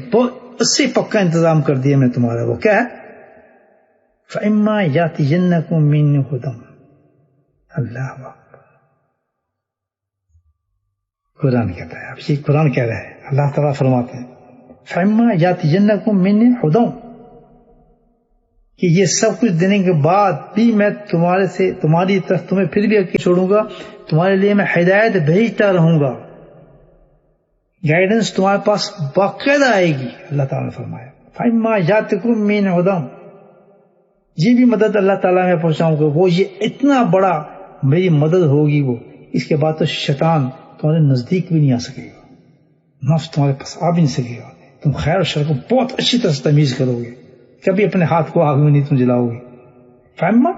A: اس سے پکا انتظام کر دیا میں تمہارا. وہ کیا ہے؟ فَإِمَّا يَأْتِيَنَّكُم مِّنِّي هُدًى. اللہ اکبر. قرآن کہتا ہے، اب یہ قرآن کہہ رہا ہے، اللہ تعالیٰ فرماتے ہیں فَإِمَّا يَأْتِيَنَّكُم مِّنِّي هُدًى، کہ یہ سب کچھ دینے کے بعد بھی میں تمہاری طرف تمہیں پھر بھی چھوڑوں گا. تمہارے لیے میں ہدایت بھیجتا رہوں گا، گائیڈنس تمہارے پاس باقاعدہ آئے گی. اللہ تعالیٰ نے فرمایا فَإِمَّا يَأْتِكُم مِّنِّي هُدًى، یہ بھی مدد اللہ تعالیٰ میں پہنچاؤں گا. وہ یہ اتنا بڑا میری مدد ہوگی، وہ اس کے بعد تو شیطان تمہارے نزدیک بھی نہیں آ سکے گا، نفس تمہارے پاس آ بھی نہیں سکے گا. تم خیر و شر کو بہت اچھی طرح سے تمیز کرو گے، کبھی اپنے ہاتھ کو آگ میں نہیں تم جلاؤ گے. فَإِمَّا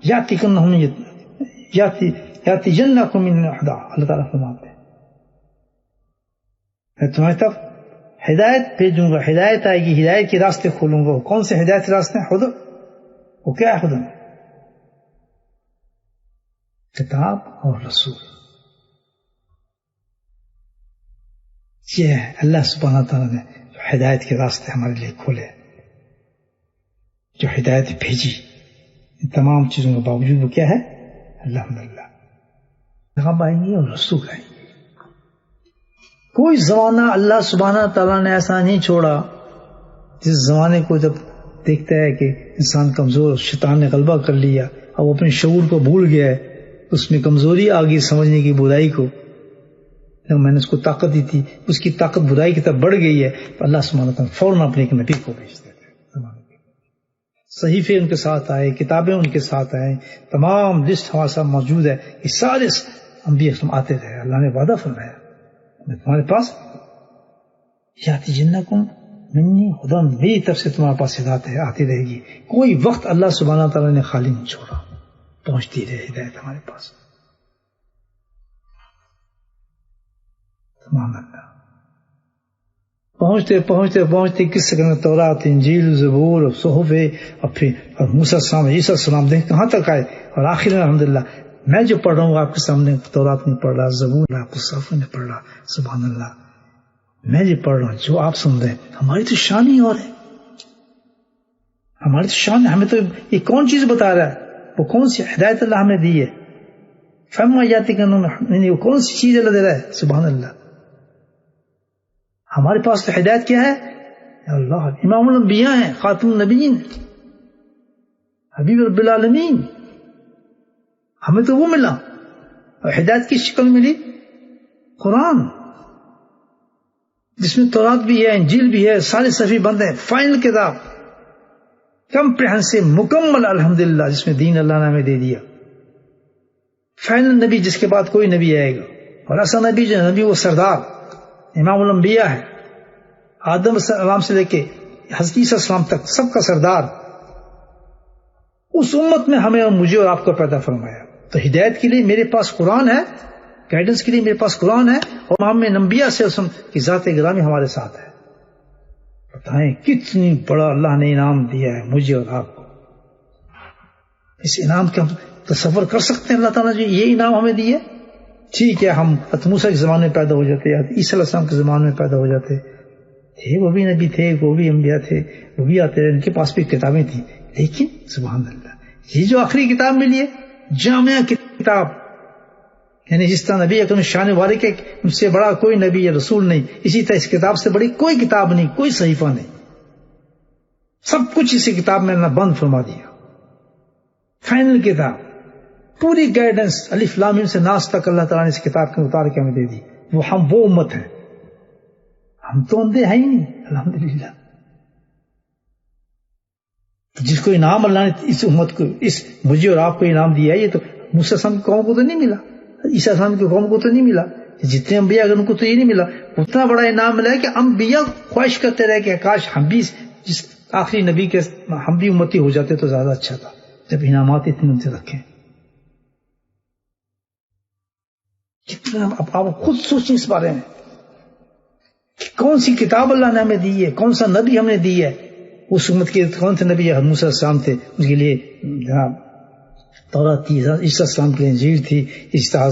A: يَأْتِيَنَّكُم مِّنِّي هُدًى، اللہ تعالیٰ فرماتے ہیں میں تمہاری طرف ہدایت بھیجوں گا، ہدایت آئے گی، ہدایت کے راستے کھولوں گا. کون سے ہدایت کے راستے ہیں؟ ہدى. وہ کیا ہے ہدى؟ کتاب اور رسول. یہ ہے اللہ سبحانہ تعالیٰ نے جو ہدایت کے راستے ہمارے لیے کھولے. جو ہدایت بھیجی، ان تمام چیزوں کے باوجود وہ کیا ہے؟ الحمدللہ غم آئیں گے اور رسوخ آئیں گے۔ کوئی زمانہ اللہ سبحانہ تعالیٰ نے ایسا نہیں چھوڑا جس زمانے کو جب دیکھتا ہے کہ انسان کمزور، شیطان نے غلبہ کر لیا، اب اپنے شعور کو بھول گیا ہے، اس میں کمزوری آ گئی سمجھنے کی برائی کو، میں نے اس کو طاقت دی تھی، اس کی طاقت برائی کی طرف بڑھ گئی ہے، تو اللہ سبحانہ تعالیٰ فوراً اپنے ایک نبی کو بھیج دیتے ہیں۔ صحیفے ان کے ساتھ آئے، کتابیں ان کے ساتھ آئے، تمام لسٹ ہمارے ساتھ موجود ہے، یہ سارے انبیاء آتے رہے۔ اللہ نے وعدہ فرمایا میں تمہارے پاس یاتی جنکم منی خدن، میری طرف سے تمہارے پاس ہدایت آتی رہے گی، کوئی وقت اللہ سبحانہ تعالیٰ نے خالی نہیں چھوڑا، پہنچتی رہے ہدایت ہمارے پاس۔ پہنچتے پہنچتے پہنچتے کس سے کرنا، تورات، انجیل، زبور اور صحف، اور پھر موسیٰ السلام، عیسیٰ السلام، دیکھ کہاں تک آئے، اور آخر میں الحمدللہ میں جو پڑھ رہا ہوں آپ کے سامنے، تورات نہیں پڑھ رہا، زبور آپ کو صحف نہیں پڑھ رہا، سبحان اللہ میں جو پڑھ رہا ہوں، جو آپ سن رہے ہیں، ہماری تو شان ہی اور ہے، ہماری تو شان، ہمیں تو یہ کون چیز بتا رہا ہے، وہ کون سی ہدایت اللہ ہمیں دی ہے، فہم جاتی کہ وہ کون سی چیز اللہ دے رہا ہے، سبحان اللہ۔ ہمارے پاس تو ہدایت کیا ہے، اللہ امام الانبیاء ہیں، خاتم النبیین، حبیب رب العالمین، ہمیں تو وہ ملا، اور ہدایت کی شکل ملی قرآن، جس میں تورات بھی ہے، انجیل بھی ہے، سارے صحیفے بند ہیں، فائنل کتاب کمپریہنسو مکمل الحمدللہ، جس میں دین اللہ نے ہمیں دے دیا، فائنل نبی جس کے بعد کوئی نبی آئے گا، اور ایسا نبی جو نبی وہ سردار امام الانبیاء ہے، آدم علیہ السلام سے لے کے حضرت عیسیٰ السلام تک سب کا سردار، اس امت میں ہمیں اور مجھے اور آپ کو پیدا فرمایا۔ تو ہدایت کے لیے میرے پاس قرآن ہے، گائیڈنس کے لیے میرے پاس قرآن ہے، اور ہم انبیاء سے اسم کی ذات گرامی ہمارے ساتھ ہے۔ بتائیں کتنی بڑا اللہ نے انعام دیا ہے مجھے اور آپ کو، اس انعام کا ہم تصور کر سکتے ہیں؟ اللہ تعالیٰ جو یہ انعام ہمیں دیا، ٹھیک ہے ہم موسیٰ کے زمانے میں پیدا ہو جاتے، عیسیٰ علیہ السلام کے زمانے میں پیدا ہو جاتے تھے، وہ بھی نبی تھے، وہ بھی انبیاء تھے، وہ بھی آتے رہے، ان کے پاس بھی کتابیں تھیں، لیکن سبحان اللہ یہ جو آخری کتاب ملی ہے، جامعہ کتاب، یعنی جس طرح نبی اکرم شان والے کے ان سے بڑا کوئی نبی یا رسول نہیں، اسی طرح اس کتاب سے بڑی کوئی کتاب نہیں، کوئی صحیفہ نہیں، سب کچھ اسی کتاب میں اللہ بند فرما دیا، فائنل کتاب، پوری گائیڈنس الف لام میم سے ناس تک اللہ تعالیٰ نے اس کتاب کے اتار کے ہمیں دے دی۔ وہ امت ہے، ہم تو اندھے ہیں ہی نہیں، الحمدللہ۔ جس کو انعام اللہ نے اس امت کو، اس مجھے اور آپ کو انعام دیا ہے، یہ تو موسیٰ السلام کی قوم کو تو نہیں ملا، عیسیٰ السلام کی قوم کو تو نہیں ملا، جتنے انبیاء ان کو تو یہ نہیں ملا، اتنا بڑا انعام ملا ہے کہ انبیاء خواہش کرتے رہے کہ کاش ہم بھی جس آخری نبی کے ہم بھی امتی ہو جاتے تو زیادہ اچھا تھا، جب انعامات اتنے ان سے رکھیں۔ کتنا آپ خود سوچیں اس بارے میں کہ کون سی کتاب اللہ نے ہمیں دی ہے، کون سا نبی ہم نے دی ہے، اس امت کے کون سے نبی موسیٰ السلام تھے، اس کے لیے جناب تورات تھی، عیسیٰ السلام کے لیے انجیل تھی، اس طرح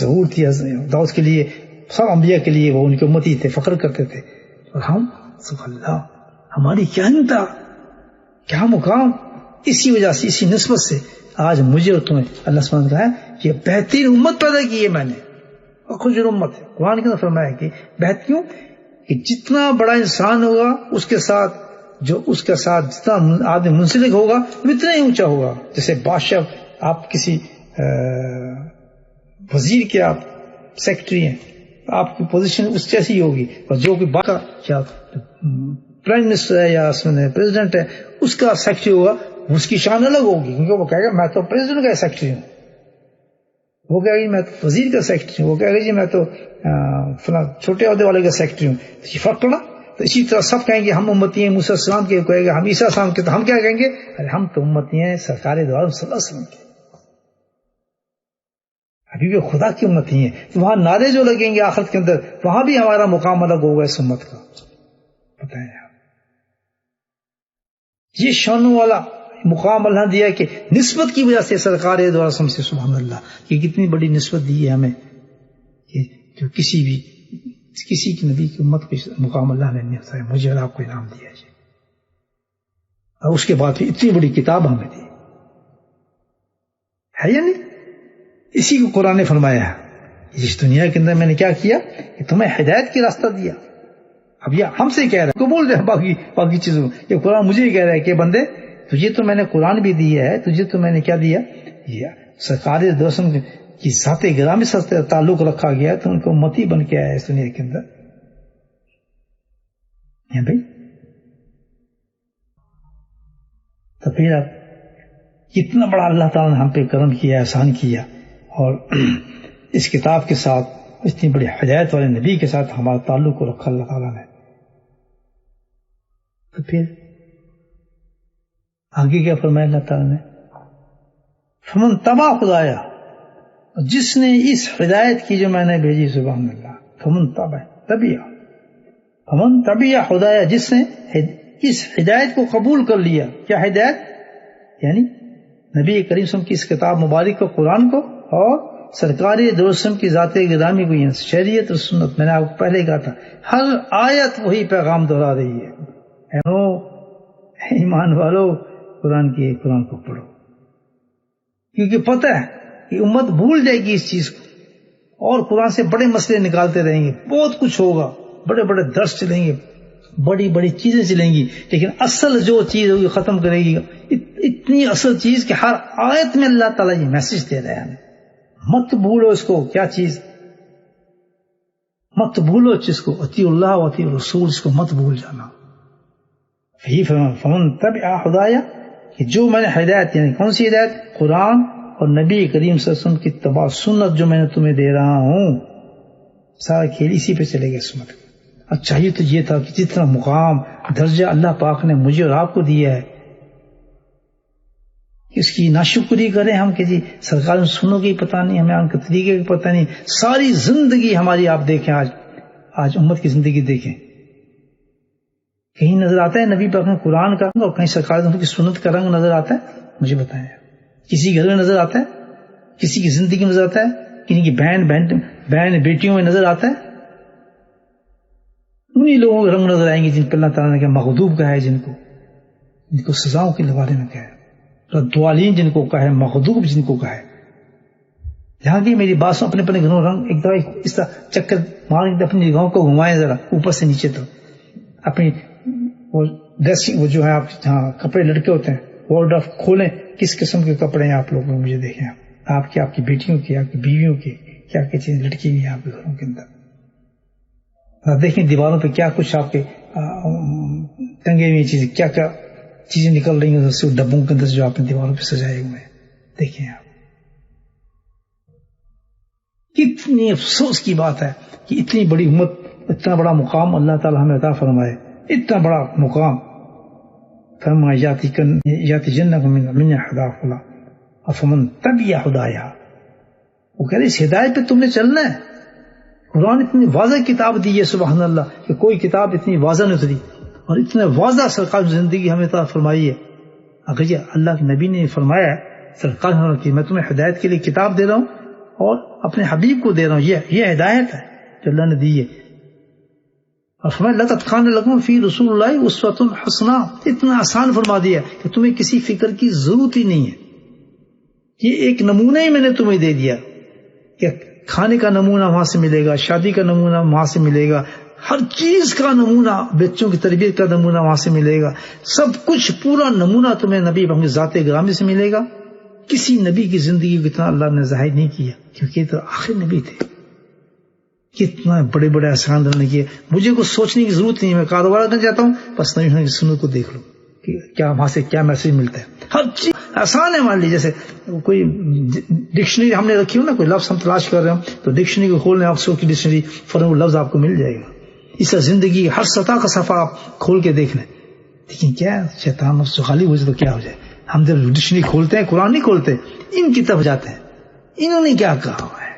A: زبور تھی، داؤد کے لیے، سب انبیاء کے لیے وہ ان کے امتی تھے، فخر کرتے تھے، اور ہم سبحان اللہ ہماری کیا انتا، کیا مقام، اسی وجہ سے، اسی نسبت سے آج مجھے اور تمہیں اللہ سبحانہ نے کہا ہے یہ بہترین امت پیدا کی ہے میں نے، اور خجر امت ہے، قرآن کے اندر فرمایا کہ بہت کیوں کہ جتنا بڑا انسان ہوگا اس کے ساتھ جتنا آدمی منسلک ہوگا اتنا ہی اونچا ہوگا۔ جیسے بادشاہ، آپ کسی وزیر کے آپ سیکرٹری ہیں، آپ کی پوزیشن اس جیسی ہی ہوگی، اور جو کہ پرائم منسٹر ہے یا پریزیڈنٹ ہے اس کا سیکرٹری ہوگا، اس کی شان الگ ہوگی، کیونکہ وہ کہے گا میں تو پریزیڈنٹ کا سیکرٹری ہوں، وہ کہے گا میں تو وزیر کا سیکرٹری ہوں، وہ کہے گا جی میں تو فلاں چھوٹے عہدے والے کا سیکرٹری ہوں، تو یہ فرق پڑا۔ تو اسی طرح سب کہیں گے ہم امتی ہیں، موسیٰ السلام کے کہے گا ہم عیسیٰ السلام کے، تو ہم کیا کہیں گے، ارے ہم تو امتی ہیں سرکار دو عالم صلی اللہ علیہ وسلم کے، ابھی بھی خدا کی امتی ہیں۔ تو وہاں نعرے جو لگیں گے آخرت کے اندر، وہاں بھی ہمارا مقام الگ ہوگا اس امت کا، بتائیں آپ یہ شانوں والا مقام اللہ دیا کہ نسبت کی وجہ سے سرکار دو عالم سے، سبحان اللہ یہ کتنی بڑی نسبت دی ہے ہمیں کہ جو کسی کی نبی کی امت کو مقام اللہ نے نہیں ہوتا ہے، مجھے اور آپ کو انعام دیا ہے۔ اور اس کے بعد پھر اتنی بڑی کتاب ہمیں دی ہے یا نہیں؟ اسی کو قرآن نے فرمایا ہے اس دنیا کے اندر میں نے کیا کیا کہ تمہیں ہدایت کی راستہ دیا. اب یہ ہم سے کہہ رہا ہے کو بول رہے ہیں باقی چیزوں. یہ قرآن مجھے ہی کہہ رہا ہے کہ بندے تجھے تو میں نے قرآن بھی دیا ہے, تجھے تو میں نے کیا دیا سرکار دوسم کی ذات گرامی سے تعلق رکھا گیا, تو ان کو امتی بن کے آیا اس دنیا کے اندر. بھائی تو پھر اب کتنا بڑا اللہ تعالیٰ نے ہم پہ کرم کیا, احسان کیا, اور اس کتاب کے ساتھ اتنی بڑی ہدایت والے نبی کے ساتھ ہمارا تعلق کو رکھا اللہ تعالیٰ نے. تو پھر آگے کیا فرمایا اللہ تعالیٰ نے, فمن تبا خدایا, جس نے اس ہدایت کی جو میں نے بھیجی سبحان اللہ, فمن طبیع خدایا, جس نے اس ہدایت کو قبول کر لیا. کیا ہدایت؟ یعنی نبی کریم صلی اللہ علیہ وسلم کی اس کتاب مبارک کو, قرآن کو, اور سرکار درسم کی ذات گرامی کو, یعنی شریعت اور سنت. میں نے آپ کو پہلے کہا تھا ہر آیت وہی پیغام دہرا رہی ہے, ایمان والو قرآن کو پڑھو, کیونکہ پتہ ہے کہ امت بھول جائے گی اس چیز کو, اور قرآن سے بڑے مسئلے نکالتے رہیں گے, بہت کچھ ہوگا, بڑے بڑے درس چلیں گے, بڑی بڑی چیزیں چلیں گی, لیکن اصل جو چیز ہوگی ختم کرے گی اتنی اصل چیز کہ ہر آیت میں اللہ تعالیٰ یہ میسج دے رہے ہیں, مت بھولو اس کو. کیا چیز؟ مت بھولو چیز کو, اطیع اللہ و اطیع الرسول, اس کو مت بھول جانا. فمن تبع خدایا, کہ جو میں نے ہدایت, یعنی کون سی ہدایت؟ قرآن اور نبی کریم صلی اللہ علیہ وسلم کی اتباع سنت جو میں نے تمہیں دے رہا ہوں, سارا کھیل اسی پہ چلے گا سنت. اب چاہیے تو یہ تھا کہ جتنا مقام درجہ اللہ پاک نے مجھے اور آپ کو دیا ہے, اس کی ناشکری کریں ہم کہ جی سرکار سنوں کی پتہ نہیں, ہمیں ان کے طریقے کی پتہ نہیں. ساری زندگی ہماری آپ دیکھیں, آج امت کی زندگی دیکھیں, کہیں نظر آتا ہے نبی پاک نے قرآن کا اور کہیں سرکار کی سنت کا رنگ نظر آتا ہے؟ مجھے بتائیں. کسی گھر میں نظر آتا ہے؟ کسی کی زندگی میں نظر آتا ہے؟ کسی کی بہن بیٹیوں میں نظر آتا ہے؟ انہی لوگوں کے رنگ نظر آئیں گے جن پہ اللہ تعالیٰ نے کہا مغضوب کہا ہے, جن کو سزاؤں کے بارے میں کہا ہے, ردوالین جن کو کہا ہے, مغضوب جن کو کہا ہے. جہاں کی میری بات اپنے اپنے گھروں رنگ ایک دفعہ اس طرح چکر مار کے اپنی جگہوں کو گھمائیں ذرا اوپر سے نیچے تک, اپنی وہ ڈریسنگ وہ جو ہے آپ جہاں کپڑے لڑکے ہوتے ہیں وارڈ آف کھولیں, کس قسم کے کپڑے ہیں آپ لوگوں, مجھے دیکھیں آپ کی بیٹیوں کی, آپ کی بیویوں کی کیا کیا چیزیں لٹکی ہوئی ہیں آپ کے گھروں کے اندر. دیکھیں دیواروں پہ کیا کچھ آپ کے ٹنگے ہوئی چیزیں, کیا کیا چیزیں نکل رہی ہیں اس ڈبوں کے اندر جو آپ نے دیواروں پہ سجائے ہوئے ہیں. دیکھیں آپ, کتنی افسوس کی بات ہے کہ اتنی بڑی امت, اتنا بڑا مقام اللہ تعالیٰ ہمیں عطا فرمائے, اتنا بڑا مقام. فرمایا یاتی جنت من ہدا خلا افمن تبع خدایا, وہ کہہ رہے اس ہدایت پہ تم نے چلنا ہے. قرآن اتنی واضح کتاب دی ہے سبحان اللہ, کہ کوئی کتاب اتنی واضح نہیں اتری, اور اتنے واضح سرکار زندگی ہمیں عطا فرمائی ہے. اگر یہ اللہ کے نبی نے فرمایا ہے سرکار کہ میں تمہیں ہدایت کے لیے کتاب دے رہا ہوں اور اپنے حبیب کو دے رہا ہوں, یہ ہدایت ہے جو اللہ نے دی ہے. اور فرمایا لقد کان لکم فی رسول اللہ اسوۃ حسنہ, اتنا آسان فرما دیا کہ تمہیں کسی فکر کی ضرورت ہی نہیں ہے. یہ ایک نمونہ ہی میں نے تمہیں دے دیا کہ کھانے کا نمونہ وہاں سے ملے گا, شادی کا نمونہ وہاں سے ملے گا, ہر چیز کا نمونہ, بچوں کی تربیت کا نمونہ وہاں سے ملے گا. سب کچھ پورا نمونہ تمہیں نبی اپنی ذات گرامی سے ملے گا. کسی نبی کی زندگی کو اتنا اللہ نے ظاہر نہیں کیا, کیونکہ یہ تو آخر نبی تھے. کتنا بڑے بڑے احسان نے کیے. مجھے کچھ سوچنے کی ضرورت نہیں ہے, میں کاروبار کرنا چاہتا ہوں, بس نبی کی سنت کو دیکھ لو کہ کیا وہاں سے کیا میسج ملتا ہے. ہر چیز آسان ہے. مان لی جیسے کوئی ڈکشنری ہم نے رکھی ہو نا, کوئی لفظ ہم تلاش کر رہے ہوں تو ڈکشنری کو کھول لیں, آکسفورڈ کی ڈکشنری, فوراً وہ لفظ آپ کو مل جائے گا. اس طرح زندگی ہر سطح کا صفحہ آپ کھول کے دیکھ لیں. لیکن کیا شیطان نفس جو خالی ہو جائے تو کیا ہو جائے, ہم جب ڈکشنری کھولتے ہیں قرآن نہیں کھولتے, ان کی طرف جاتے ہیں. انہوں نے کیا کہا ہے,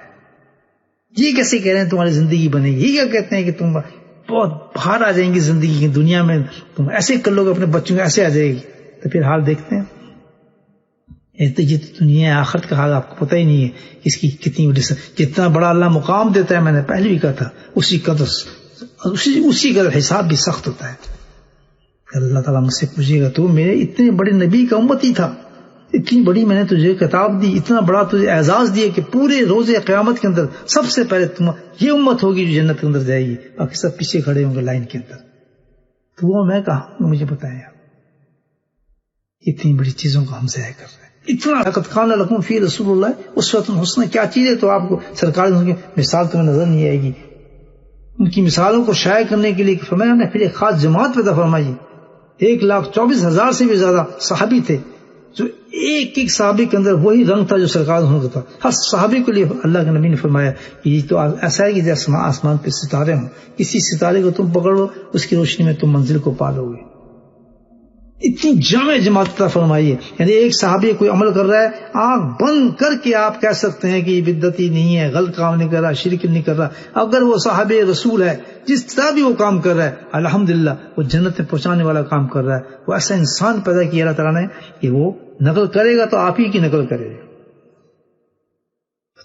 A: یہ کیسے کہہ رہے ہیں تمہاری زندگی بنے گی, یہ کیا کہتے ہیں کہ تم بہت باہر آ جائیں گی زندگی کی دنیا میں, تم ایسے کر لو گے اپنے بچوں کو, ایسے آ جائے گی. تو پھر حال دیکھتے ہیں. یہ دنیا آخرت کا حال آپ کو پتہ ہی نہیں ہے اس کی کتنی وجہ سے. جتنا بڑا اللہ مقام دیتا ہے, میں نے پہلے بھی کہا تھا, اسی قدر حساب بھی سخت ہوتا ہے. اللہ تعالیٰ مجھ سے پوچھے گا تو میرے اتنے بڑے نبی کا امتی تھا، اتنی بڑی میں نے تجھے کتاب دی، اتنا بڑا تجھے اعزاز دیا کہ پورے روز قیامت کے اندر سب سے پہلے تم یہ امت ہوگی جو جنت کے اندر جائے گی، باقی سب پیچھے کھڑے ہوں گے لائن کے اندر. تو وہ میں کہا مجھے بتائیں آپ اتنی بڑی چیزوں کو ہم ضائع کر رہے ہیں. اتنا لقد کان لکم فی رسول اللہ اسوۃ حسنہ کیا چیز ہے؟ تو آپ کو سرکار کی مثال تمہیں نظر نہیں آئے گی. ان کی مثالوں کو شائع کرنے کے لیے فرمایا نے پھر ایک خاص جماعت پیدا فرمائی. 1,24,000 سے بھی زیادہ صحابی تھے، جو ایک ایک صحابی کے اندر وہی رنگ تھا جو سرکار کا تھا. ہر صحابی کے لیے اللہ کے نبی نے فرمایا کہ یہ تو ایسا ہے کہ جیسے آسمان پہ ستارے ہوں، کسی ستارے کو تم پکڑو اس کی روشنی میں تم منزل کو پالو گے. اتنی جامع جماعت فرمائی ہے. یعنی ایک صحابی کوئی عمل کر رہا ہے، آنکھ بند کر کے آپ کہہ سکتے ہیں کہ یہ بدعتی نہیں ہے، غلط کام نہیں کر رہا، شرک نہیں کر رہا. اگر وہ صحابی رسول ہے، جس طرح بھی وہ کام کر رہا ہے الحمدللہ وہ جنت میں پہنچانے والا کام کر رہا ہے. وہ ایسا انسان پیدا کیا اللہ تعالیٰ نے کہ وہ نقل کرے گا تو آپ ہی کی نقل کرے گا.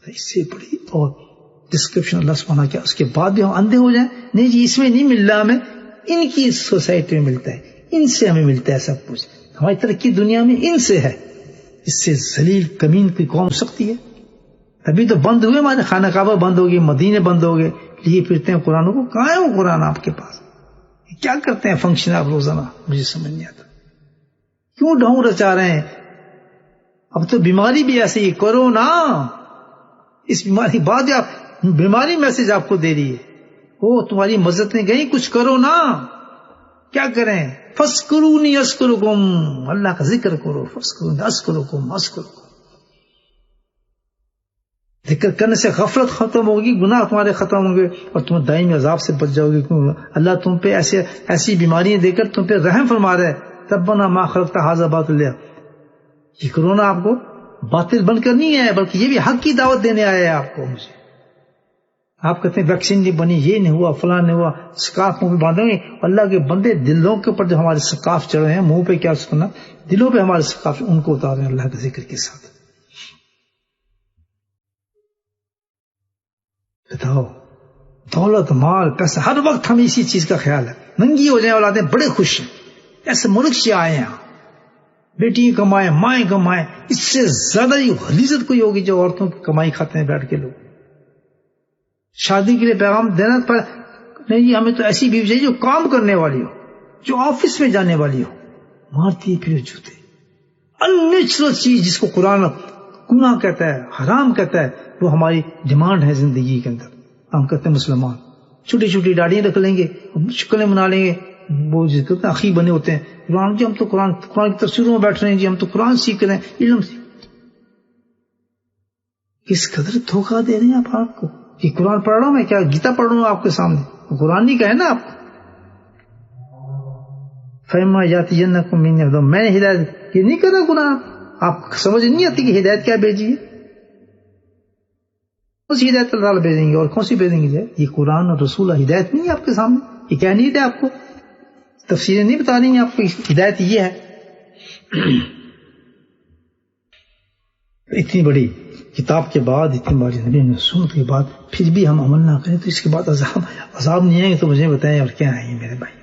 A: اس سے بڑی اور ڈسکرپشن اللہ سبحانہ کیا. اس کے بعد بھی ہم اندھے ہو جائیں نہیں جی اس میں نہیں مل رہا، ہمیں ان کی سوسائٹی میں ملتا ہے، ان سے ہمیں ملتا ہے سب کچھ. ہماری ترقی دنیا میں ان سے ہے. اس سے ذلیل کمین کی قوم ہو سکتی ہے؟ ابھی تو بند ہوئے، ہمارے خانہ کعبہ بند ہو گئے، مدینے بند ہو گئے، لیے پھرتے ہیں قرآن کو. کہاں ہے وہ قرآن آپ کے پاس؟ کیا کرتے ہیں فنکشن آپ روزانہ؟ مجھے سمجھ نہیں آتا کیوں ڈھونگ رچا رہے ہیں. اب تو بیماری بھی ایسی ہے، کورونا، اس بیماری بعد آپ بیماری میسج آپ کو دے رہی ہے، وہ تمہاری مزتیں گئی، کچھ کرو نا. کیا کریں؟ فَاسْكُرُونِي أَذْكُرُكُمْ، اللہ کا ذکر کرو. فَاسْكُرُونِي أَذْكُرُكُمْ أَذْكُرُكُمْ. ذکر کرنے سے غفلت ختم ہوگی، گناہ تمہارے ختم ہوں گے اور تم دائمی عذاب سے بچ جاؤ گے. اللہ تم پہ ایسی بیماریاں دے کر تم پہ رحم فرما رہا ہے. ربنا ما خلقت هذا باطلا. یہ کرونا آپ کو باطل بن کر نہیں آیا بلکہ یہ بھی حق کی دعوت دینے آیا ہے آپ کو. مجھے آپ کہتے ہیں ویکسین نہیں بنی، یہ نہیں ہوا، فلاں نہیں ہوا، سکارف منہ پہ باندھیں گے. اللہ کے بندے دلوں کے اوپر جو ہمارے سکارف چڑھ رہے ہیں، منہ پہ کیا سکنا، دلوں پہ ہمارے سکارف ان کو اتارے ہیں اللہ کے ذکر کے ساتھ. بتاؤ دولت مال پیسہ ہر وقت ہمیں اسی چیز کا خیال ہے. ننگی ہو جائیں اولادیں بڑے خوش ہیں، ایسے ملک سے آئے ہیں، بیٹی کمائیں مائیں کمائیں. اس سے زیادہ ہی غلیظت کوئی ہوگی جو عورتوں کی کمائی کھاتے ہیں بیٹھ کے لوگ. شادی کے لیے پیغام دینا پڑا نہیں جی ہمیں تو ایسی بیوی چاہیے جو کام کرنے والی ہو، جو آفس میں جانے والی ہو. مارتی پھر جوتے انیچرل چیز جس کو قرآن گناہ کہتا ہے، حرام کہتا ہے، وہ ہماری ڈیمانڈ ہے زندگی کے اندر. ہم کہتے ہیں مسلمان چھوٹی چھوٹی داڑیاں رکھ لیں گے، شکلیں بنا لیں گے، وہ کتنے عقیق بنے ہوتے ہیں. قرآن جی ہم تو قرآن کی تفسیروں میں بیٹھ رہے ہیں، جی ہم تو قرآن سیکھ رہے ہیں، علم سیکھ. کس قدر دھوکہ دے رہے ہیں آپ کو کہ قرآن پڑھ رہا ہوں میں، کیا گیتا پڑھ رہا ہوں آپ کے سامنے؟ قرآن نہیں کہے نا آپ کو. فَإِمَّا يَأْتِيَنَّكُم مِّنِّي هُدًى، میں ہدایت یہ نہیں کر رہا قرآن. آپ سمجھ نہیں آتی کہ ہدایت کیا بھیجی ہے؟ کون سی ہدایت اللہ تعالیٰ بھیجیں گے اور کون سی بھیجیں گے؟ یہ قرآن اور رسول ہدایت نہیں ہے آپ کے سامنے. یہ کیا نہیں تھا آپ کو، تفسیریں نہیں بتا رہی ہیں آپ کو ہدایت یہ ہے. اتنی بڑی کتاب کے بعد، اتنی بڑی نبی نے سنت کے بعد پھر بھی ہم عمل نہ کریں تو اس کے بعد عذاب نہیں آئیں گے. تو مجھے بتائیں اور کیا آئیں گے میرے بھائی؟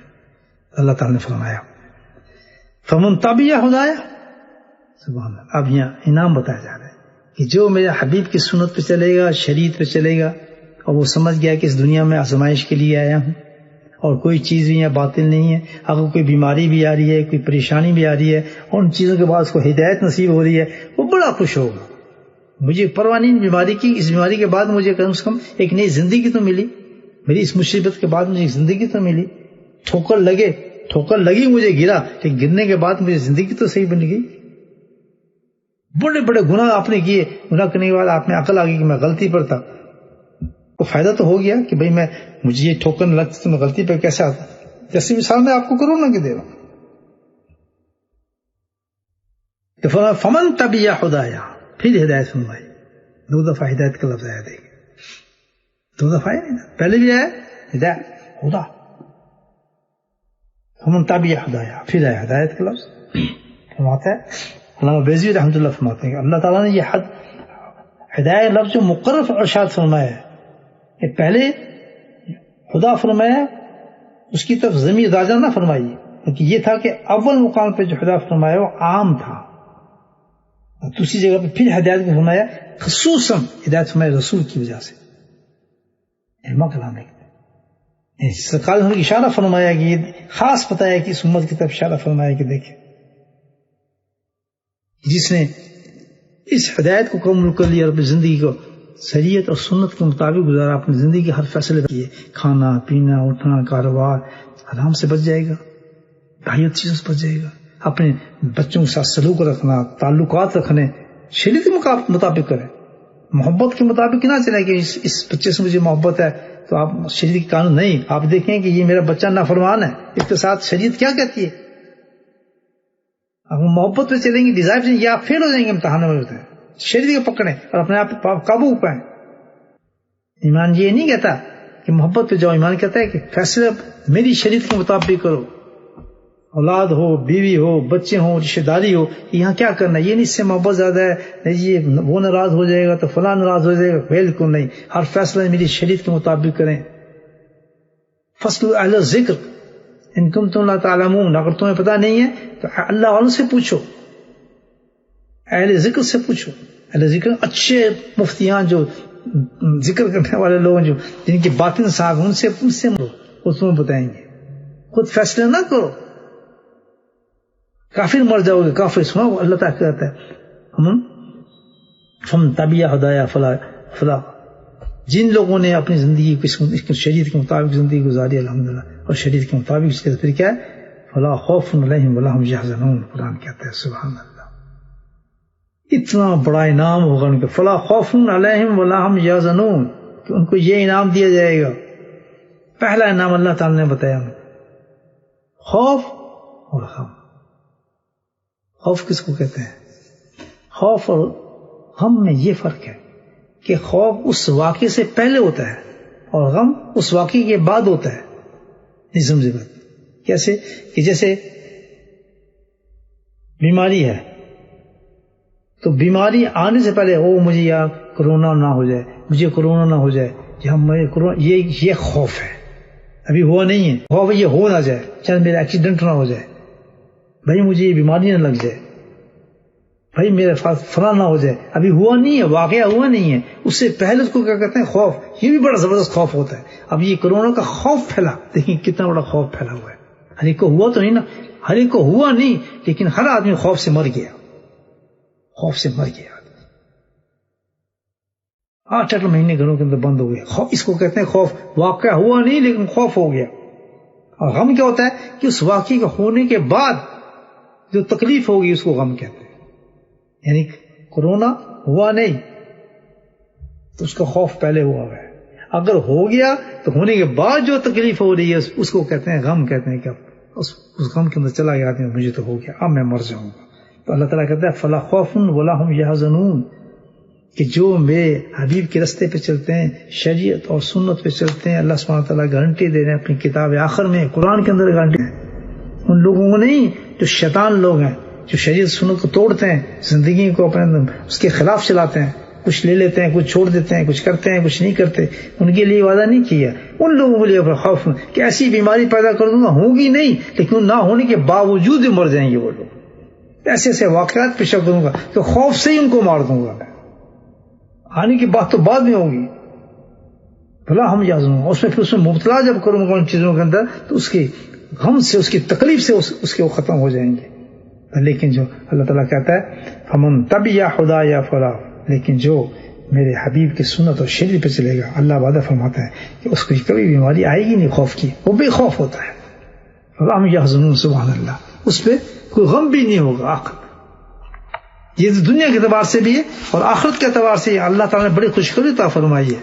A: اللہ تعالیٰ نے فرمایا فمن تبع ہدایا. سبحان اللہ. اب یہاں انعام بتایا جا رہا ہے کہ جو میرے حبیب کی سنت پہ چلے گا، شریعت پہ چلے گا، اور وہ سمجھ گیا کہ اس دنیا میں آزمائش کے لیے آیا ہوں اور کوئی چیز بھی یہاں باطل نہیں ہے. اگر کوئی بیماری بھی آ رہی ہے، کوئی پریشانی بھی آ رہی ہے اور ان چیزوں کے بعد اس کو ہدایت نصیب ہو رہی ہے، وہ بڑا خوش ہوگا. مجھے پرواہ نہیں بیماری کی، اس بیماری کے بعد مجھے کم سے کم ایک نئی زندگی تو ملی، میری اس مصیبت کے بعد مجھے ایک زندگی تو ملی. ٹھوکر لگی مجھے، گرا، لیکن گرنے کے بعد مجھے زندگی تو صحیح بن گئی. بڑے بڑے گناہ آپ نے کیے، گناہ کرنے کے بعد آپ میں عقل آ گئی کہ میں غلطی پر تھا، تو فائدہ تو ہو گیا کہ بھئی مجھے یہ ٹھوکر نہ لگتی تو میں غلطی پہ کیسے آتا. جیسی مثال میں آپ کو کروں نا کہ دے رہا ہوں. تو فمن تبع ہدایا، پھر ہدایت سنوائی. 2 دفعہ ہدایت کا لفظ آیا، دیکھیں 2 دفعہ ہے، پہلے بھی آیا ہدایت خدا، فمن تبع ہدایا، پھر آیا ہدایت کا لفظ. فرماتا ہے علامہ بیضوی رحمۃ اللہ فرماتے ہیں کہ اللہ تعالیٰ نے یہ ہدایت لفظ جو مقرر ارشاد فرمایا ہے کہ پہلے خدا فرمایا، اس کی طرف ضمیر راجع نہ فرمائیے، لیکن یہ تھا کہ اول مقام پہ جو ہدایت فرمایا وہ عام تھا، دوسری جگہ پہ پھر ہدایت کو فرمایا خصوصاً ہدایت فرمایا رسول کی وجہ سے، علم کلانے کے سرکار نے اشارہ فرمایا کہ یہ خاص بتایا کہ اس امت کی طرف اشارہ فرمایا کہ دیکھیں جس نے اس ہدایت کو قبول کر لیا اور اپنی زندگی کو شریعت اور سنت کے مطابق گزارا، اپنی زندگی کے ہر فیصلے کیے، کھانا پینا اٹھنا کاروبار آرام سے بچ جائے گا، بھائیت چیزوں سے بچ جائے گا، اپنے بچوں کے ساتھ سلوک رکھنا، تعلقات رکھنے شریعت کے مطابق کریں، محبت کے مطابق نہ چلے کہ اس بچے سے مجھے محبت ہے تو آپ شریعت کے قانون نہیں، آپ دیکھیں کہ یہ میرا بچہ نافرمان ہے، اس کے ساتھ شریعت کیا کہتی ہے، آپ محبت پہ چلیں گے ڈیزائر سے یا فیل ہو جائیں گے امتحانوں میں ہوتے ہیں، شریعت کو پکڑیں اور اپنے آپ پہ قابو پائیں۔ ایمان یہ نہیں کہتا کہ محبت پہ جاؤ، ایمان کہتا ہے کہ فیصلہ میری شریعت کے مطابق کرو، اولاد ہو، بیوی ہو، بچے ہوں، رشتہ داری ہو، یہاں کیا کرنا، یہ نہیں اس سے محبت زیادہ ہے، نہیں یہ وہ ناراض ہو جائے گا تو فلاں ناراض ہو جائے گا، بالکل نہیں، ہر فیصلہ میری شریعت کے مطابق کریں۔ فَاسْأَلُوا أَهْلَ الذِّكْرِ إِن كُنتُمْ لَا تَعْلَمُونَ، اگر تمہیں پتہ نہیں ہے تو اللہ والوں سے پوچھو، اہل ذکر سے پوچھو۔ اہل ذکر اچھے مفتیان جو ذکر کرنے والے لوگ جو جن کی باطن صاحب ان سے وہ تمہیں بتائیں گے، خود فیصلہ نہ کرو، کافر مر جاؤ گے، کافر سنو اللہ تعالیٰ کہتا ہے فَمَن تَبِعَ هُدَايَ فَلَا، جن لوگوں نے اپنی زندگی کو شریعت کے مطابق زندگی گزاری الحمدللہ اور شریعت کے مطابق اس کا طریقہ ہے فَلَا خَوْفٌ عَلَيْهِمْ وَلَا هُمْ يَحْزَنُونَ، قرآن کہتا ہے سبحان اللہ، اتنا بڑا انعام ہوگا ان کا، فَلَا خَوْفٌ عَلَيْهِمْ وَلَا هُمْ يَحْزَنُونَ، کہ ان کو یہ انعام دیا جائے گا، پہلا انعام اللہ تعالیٰ نے بتایا خوف اور غم۔ خوف کس کو کہتے ہیں؟ خوف اور غم میں یہ فرق ہے کہ خوف اس واقعے سے پہلے ہوتا ہے اور غم اس واقعے کے بعد ہوتا ہے۔ نہیں سمجھے بات؟ کیسے کہ جیسے بیماری ہے تو بیماری آنے سے پہلے مجھے یا کرونا نہ ہو جائے، مجھے کرونا نہ ہو جائے، یہ خوف ہے، ابھی ہوا نہیں ہے، خوف یہ ہو نہ جائے، چاہے میرا ایکسیڈنٹ نہ ہو جائے، بھائی مجھے یہ بیماری نہ لگ جائے، بھائی میرے پاس فلاں نہ ہو جائے، ابھی ہوا نہیں ہے، واقعہ ہوا نہیں ہے، اس سے پہلے اس کو کیا کہتے ہیں خوف، یہ بھی بڑا زبردست خوف ہوتا ہے۔ اب یہ کرونا کا خوف پھیلا، دیکھیں کتنا بڑا خوف پھیلا ہوا ہے، ہر ایک کو ہوا تو نہیں نا، ہر ایک کو ہوا نہیں، لیکن ہر آدمی خوف سے مر گیا، خوف سے مر گیا، 8 مہینے گھروں کے اندر بند ہو گیا، اس کو کہتے ہیں خوف، واقعہ ہوا نہیں لیکن خوف ہو گیا۔ اور غم کیا ہوتا ہے کہ اس واقعے کے ہونے کے بعد جو تکلیف ہوگی اس کو غم کہتے ہیں، یعنی کرونا ہوا نہیں تو اس کا خوف پہلے ہوا ہے، اگر ہو گیا تو ہونے کے بعد جو تکلیف ہو رہی ہے اس کو کہتے ہیں غم، کہتے ہیں کہ اس غم کے اندر چلا گیا آدمی، مجھے تو ہو گیا، اب میں مر جاؤں گا۔ تو اللہ تعالیٰ کہتا ہے فَلَا خَوْفٌ وَلَا هُمْ يَحْزَنُونَ، کہ جو میرے حبیب کے رستے پہ چلتے ہیں، شریعت اور سنت پہ چلتے ہیں، اللہ سبحانہ تعالیٰ گارنٹی دے رہے ہیں اپنی کتاب آخر میں، قرآن کے اندر گارنٹی ہے، ان لوگوں کو نہیں جو شیطان لوگ ہیں، جو شریعت سنت کو توڑتے ہیں، زندگی کو اپنے اس کے خلاف چلاتے ہیں، کچھ لے لیتے ہیں، کچھ چھوڑ دیتے ہیں، کچھ کرتے ہیں، کچھ نہیں کرتے، ان کے لیے وعدہ نہیں کیا، ان لوگوں کے لیے خوف کہ ایسی بیماری پیدا کر دوں گا، ہوگی نہیں لیکن نہ ہونے کے باوجود بھی مر جائیں گے وہ لوگ، ایسے ایسے واقعات پیش کروں گا کہ خوف سے ہی ان کو مار دوں گا، آنے کی بات تو بعد میں ہوگی، بھلا ہم یازوں اس میں مبتلا جب کروں گا ان چیزوں کے اندر تو اس کی غم سے، اس کی تکلیف سے اس کے وہ ختم ہو جائیں گے۔ لیکن جو اللہ تعالیٰ کہتا ہے فَمَن تَبِعَ هُدَايَ فَلَا، لیکن جو میرے حبیب کی سنت اور شریعت پہ چلے گا، اللہ وعدہ فرماتا ہے کہ اس کو کبھی بیماری آئے گی نہیں خوف کی، وہ بے خوف ہوتا ہے، فَلَا هُمْ يَحْزَنُونَ، سبحان اللہ، اس پہ کوئی غم بھی نہیں ہوگا۔ آخر یہ دنیا کے اعتبار سے بھی ہے اور آخرت کے اعتبار سے اللہ تعالیٰ نے بڑی خوشخبری عطا فرمائی ہے۔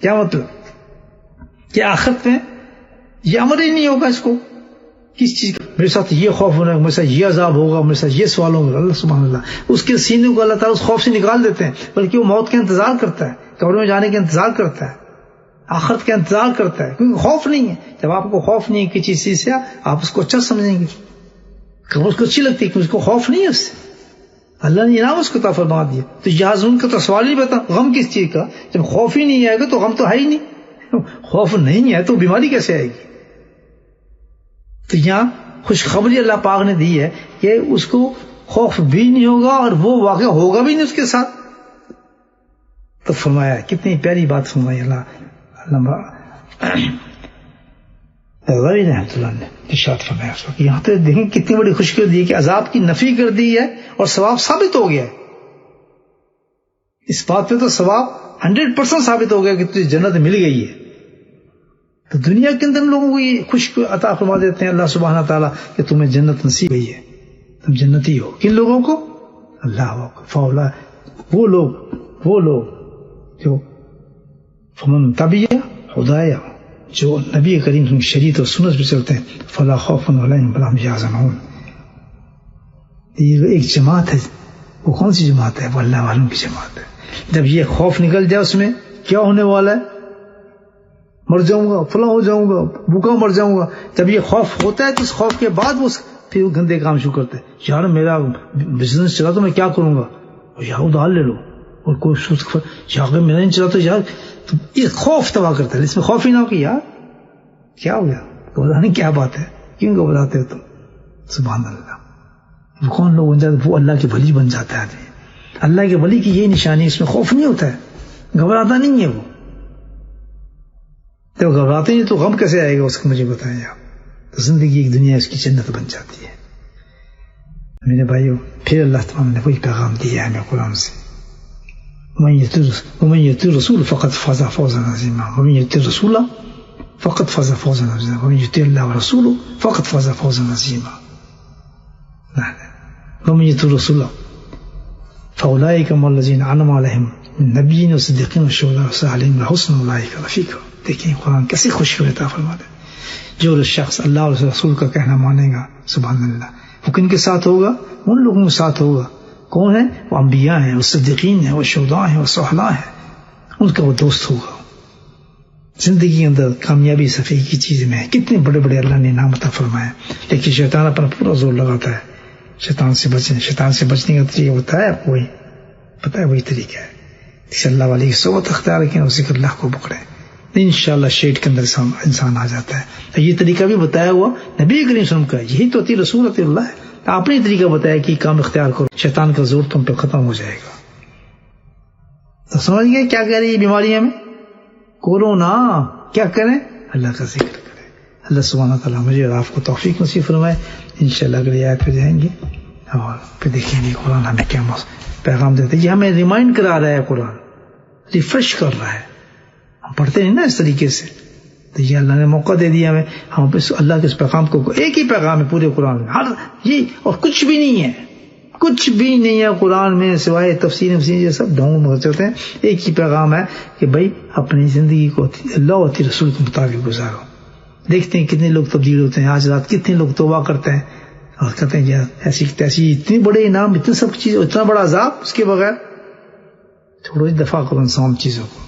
A: کیا مطلب کہ آخرت میں یہ امر ہی نہیں ہوگا اس کو کس چیز کا، میرے ساتھ یہ خوف ہونا ہے، میرے ساتھ یہ عذاب ہوگا، میرے ساتھ یہ سوال ہوگا، اللہ سبحان اللہ اس کے سینے کو اللہ تعالیٰ اس خوف سے نکال دیتے ہیں، بلکہ وہ موت کا انتظار کرتا ہے، قبر میں جانے کا انتظار کرتا ہے، آخرت کا انتظار کرتا ہے، کیونکہ خوف نہیں ہے۔ جب آپ کو خوف نہیں ہے کسی چیز سے آپ اس کو اچھا سمجھیں گے، قبر اس کو اچھی لگتی ہے کہ اس کو خوف نہیں ہے اس سے، اللہ نے انعام اس کو عطا فرما دیا۔ تو یحزن کا تو سوال ہی بتا، غم کس چیز کا؟ جب خوف ہی نہیں آئے گا تو غم تو ہے ہی نہیں، خوف نہیں ہے تو بیماری کیسے آئے گی؟ تو یہاں خوشخبری اللہ پاک نے دی ہے کہ اس کو خوف بھی نہیں ہوگا اور وہ واقعہ ہوگا بھی نہیں اس کے ساتھ. تو فرمایا کتنی پیاری بات فرمائی اللہ غوی رحمۃ اللہ نے ارشاد فرمایا. یہاں تو دیکھیں کتنی بڑی خوشخبری دی کہ عذاب کی نفی کر دی ہے اور ثواب ثابت ہو گیا ہے. اس بات پہ تو ثواب 100% ثابت ہو گیا کہ تجھے جنت مل گئی ہے. تو دنیا کے اندر لوگوں کو یہ خوش عطا فرما دیتے ہیں اللہ سبحانہ تعالیٰ کہ تمہیں جنت نصیب ہوئی ہے, تم جنتی ہو. کن لوگوں کو؟ اللہ فولا وہ لوگ جو فمن تبع ہدایا, جو نبی کریم کی شریعت اور سنت پہ چلتے ہیں, فلا خوف علیہم ولا هم یحزنون. یہ ایک جماعت ہے. وہ کون سی جماعت ہے؟ وہ اللہ والوں کی جماعت ہے. جب یہ خوف نکل جائے اس میں کیا ہونے والا ہے؟ مر جاؤں گا, فلاں ہو جاؤں گا, بھوکا مر جاؤں گا. جب یہ خوف ہوتا ہے تو اس خوف کے بعد وہ پھر گندے کام شروع کرتے ہیں. یار میرا بزنس چلا تو میں کیا کروں گا, یا ادھار لے لو, اور کوئی یار میرا نہیں چلا تو یار, تو یہ خوف تباہ کرتا ہے. اس میں خوف ہی نہ ہو کہ یار کیا ہو گیا, پتا نہیں کیا بات ہے, کیوں کو بتاتے ہو تم. سبحان اللہ. وہ کون لوگ بن جاتے, وہ اللہ کے ولی بن جاتا ہے آدمی. اللہ کے ولی کی یہ نشانی, اس میں خوف نہیں ہوتا ہے, گھبراتا نہیں ہے. وہ جب گھبراتے نہیں تو غم کیسے آئے گا اس کو, مجھے بتائیں آپ. تو زندگی ایک دنیا اس کی جنت بن جاتی ہے. میرے بھائیو, پھر اللہ تعالیٰ نے وہی پیغام دیا ہے ہمیں قرآن سے, ومن یطع الرسول فقد فاز فوزا عظیما. ومن یطع الرسول فقد فاز فوزا عظیما. ومن یطع اللہ ورسوله فقد فاز فوزا عظیما. ومن یطع الرسول فاولئک هم الذین انعم علیہم من النبیین والصدیقین والشہداء والصالحین وحسن اولئک رفیقا. دیکھیں قرآن کیسی خوشی عطا فرما دے. جو شخص اللہ اور رسول کا کہنا مانے گا, سبحان اللہ, وہ کن کے ساتھ ہوگا؟ ان لوگوں کے ساتھ ہوگا. کون ہے وہ؟ انبیاء ہیں, وہ صدیقین ہیں, وہ شہداء ہیں, وہ صالحین ہیں. ان کا وہ دوست ہوگا. زندگی کے اندر کامیابی صفحے کی چیز میں ہے. کتنے بڑے بڑے اللہ نے انعام عطا فرمائے, لیکن شیطان اپنا پورا زور لگاتا ہے شیطان سے بچیں. شیطان سے بچنے کا طریقہ بتایا آپ کو, وہی پتہ ہے, وہی طریقہ ہے. اس اللہ والے کی صحبت اختیار رکھیں اور ذکر اللہ کو پکڑیں, انشاءاللہ شیٹ کے اندر انسان آ جاتا ہے. یہ طریقہ بھی بتایا ہوا نبی کریم صلی اللہ علیہ وسلم کا, یہی تو اطیع رسول اطیع اللہ ہے. آپ نے طریقہ بتایا کہ کام اختیار کرو, شیطان کا زور تم پہ ختم ہو جائے گا. تو سمجھ گئے کیا کہہ رہی ہے بیماریاں میں؟ کورونا. کیا کریں؟ اللہ کا ذکر کریں. اللہ سبحانہ تعالیٰ مجھے اور آپ کو توفیق نصیب فرمائے. انشاءاللہ اگلی آیت پہ جائیں گے اور پھر دیکھیں گے قرآن ہمیں کیا پیغام دیتے. یہ ہمیں ریمائنڈ کرا رہا ہے, قرآن ریفریش کر رہا ہے. ہم پڑھتے ہیں نا اس طریقے سے, تو یہ اللہ نے موقع دے دیا ہمیں. ہم اللہ کے اس پیغام کو, ایک ہی پیغام ہے پورے قرآن میں, ہر یہ اور کچھ بھی نہیں ہے, کچھ بھی نہیں ہے قرآن میں سوائے تفسیر یہ سب ڈھونگ چلتے ہیں. ایک ہی پیغام ہے کہ بھائی اپنی زندگی کو اللہ اور رسول کے مطابق گزارو. دیکھتے ہیں کتنے لوگ تبدیل ہوتے ہیں. آج رات کتنے لوگ توبہ کرتے ہیں اور کہتے ہیں ایسی تیسی, اتنے بڑے انعام, اتنے سب چیز, اتنا بڑا عذاب, اس کے بغیر چھوڑو, دفاع کرو انسان چیزوں کو,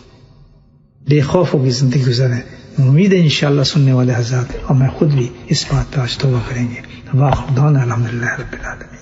A: بے خوف ہوگی زندگی گزاریں. امید ہے انشاءاللہ سننے والے حضرات اور میں خود بھی اس بات پہ آج توبہ کریں گے. واخر دعوانا الحمدللہ رب العالمین.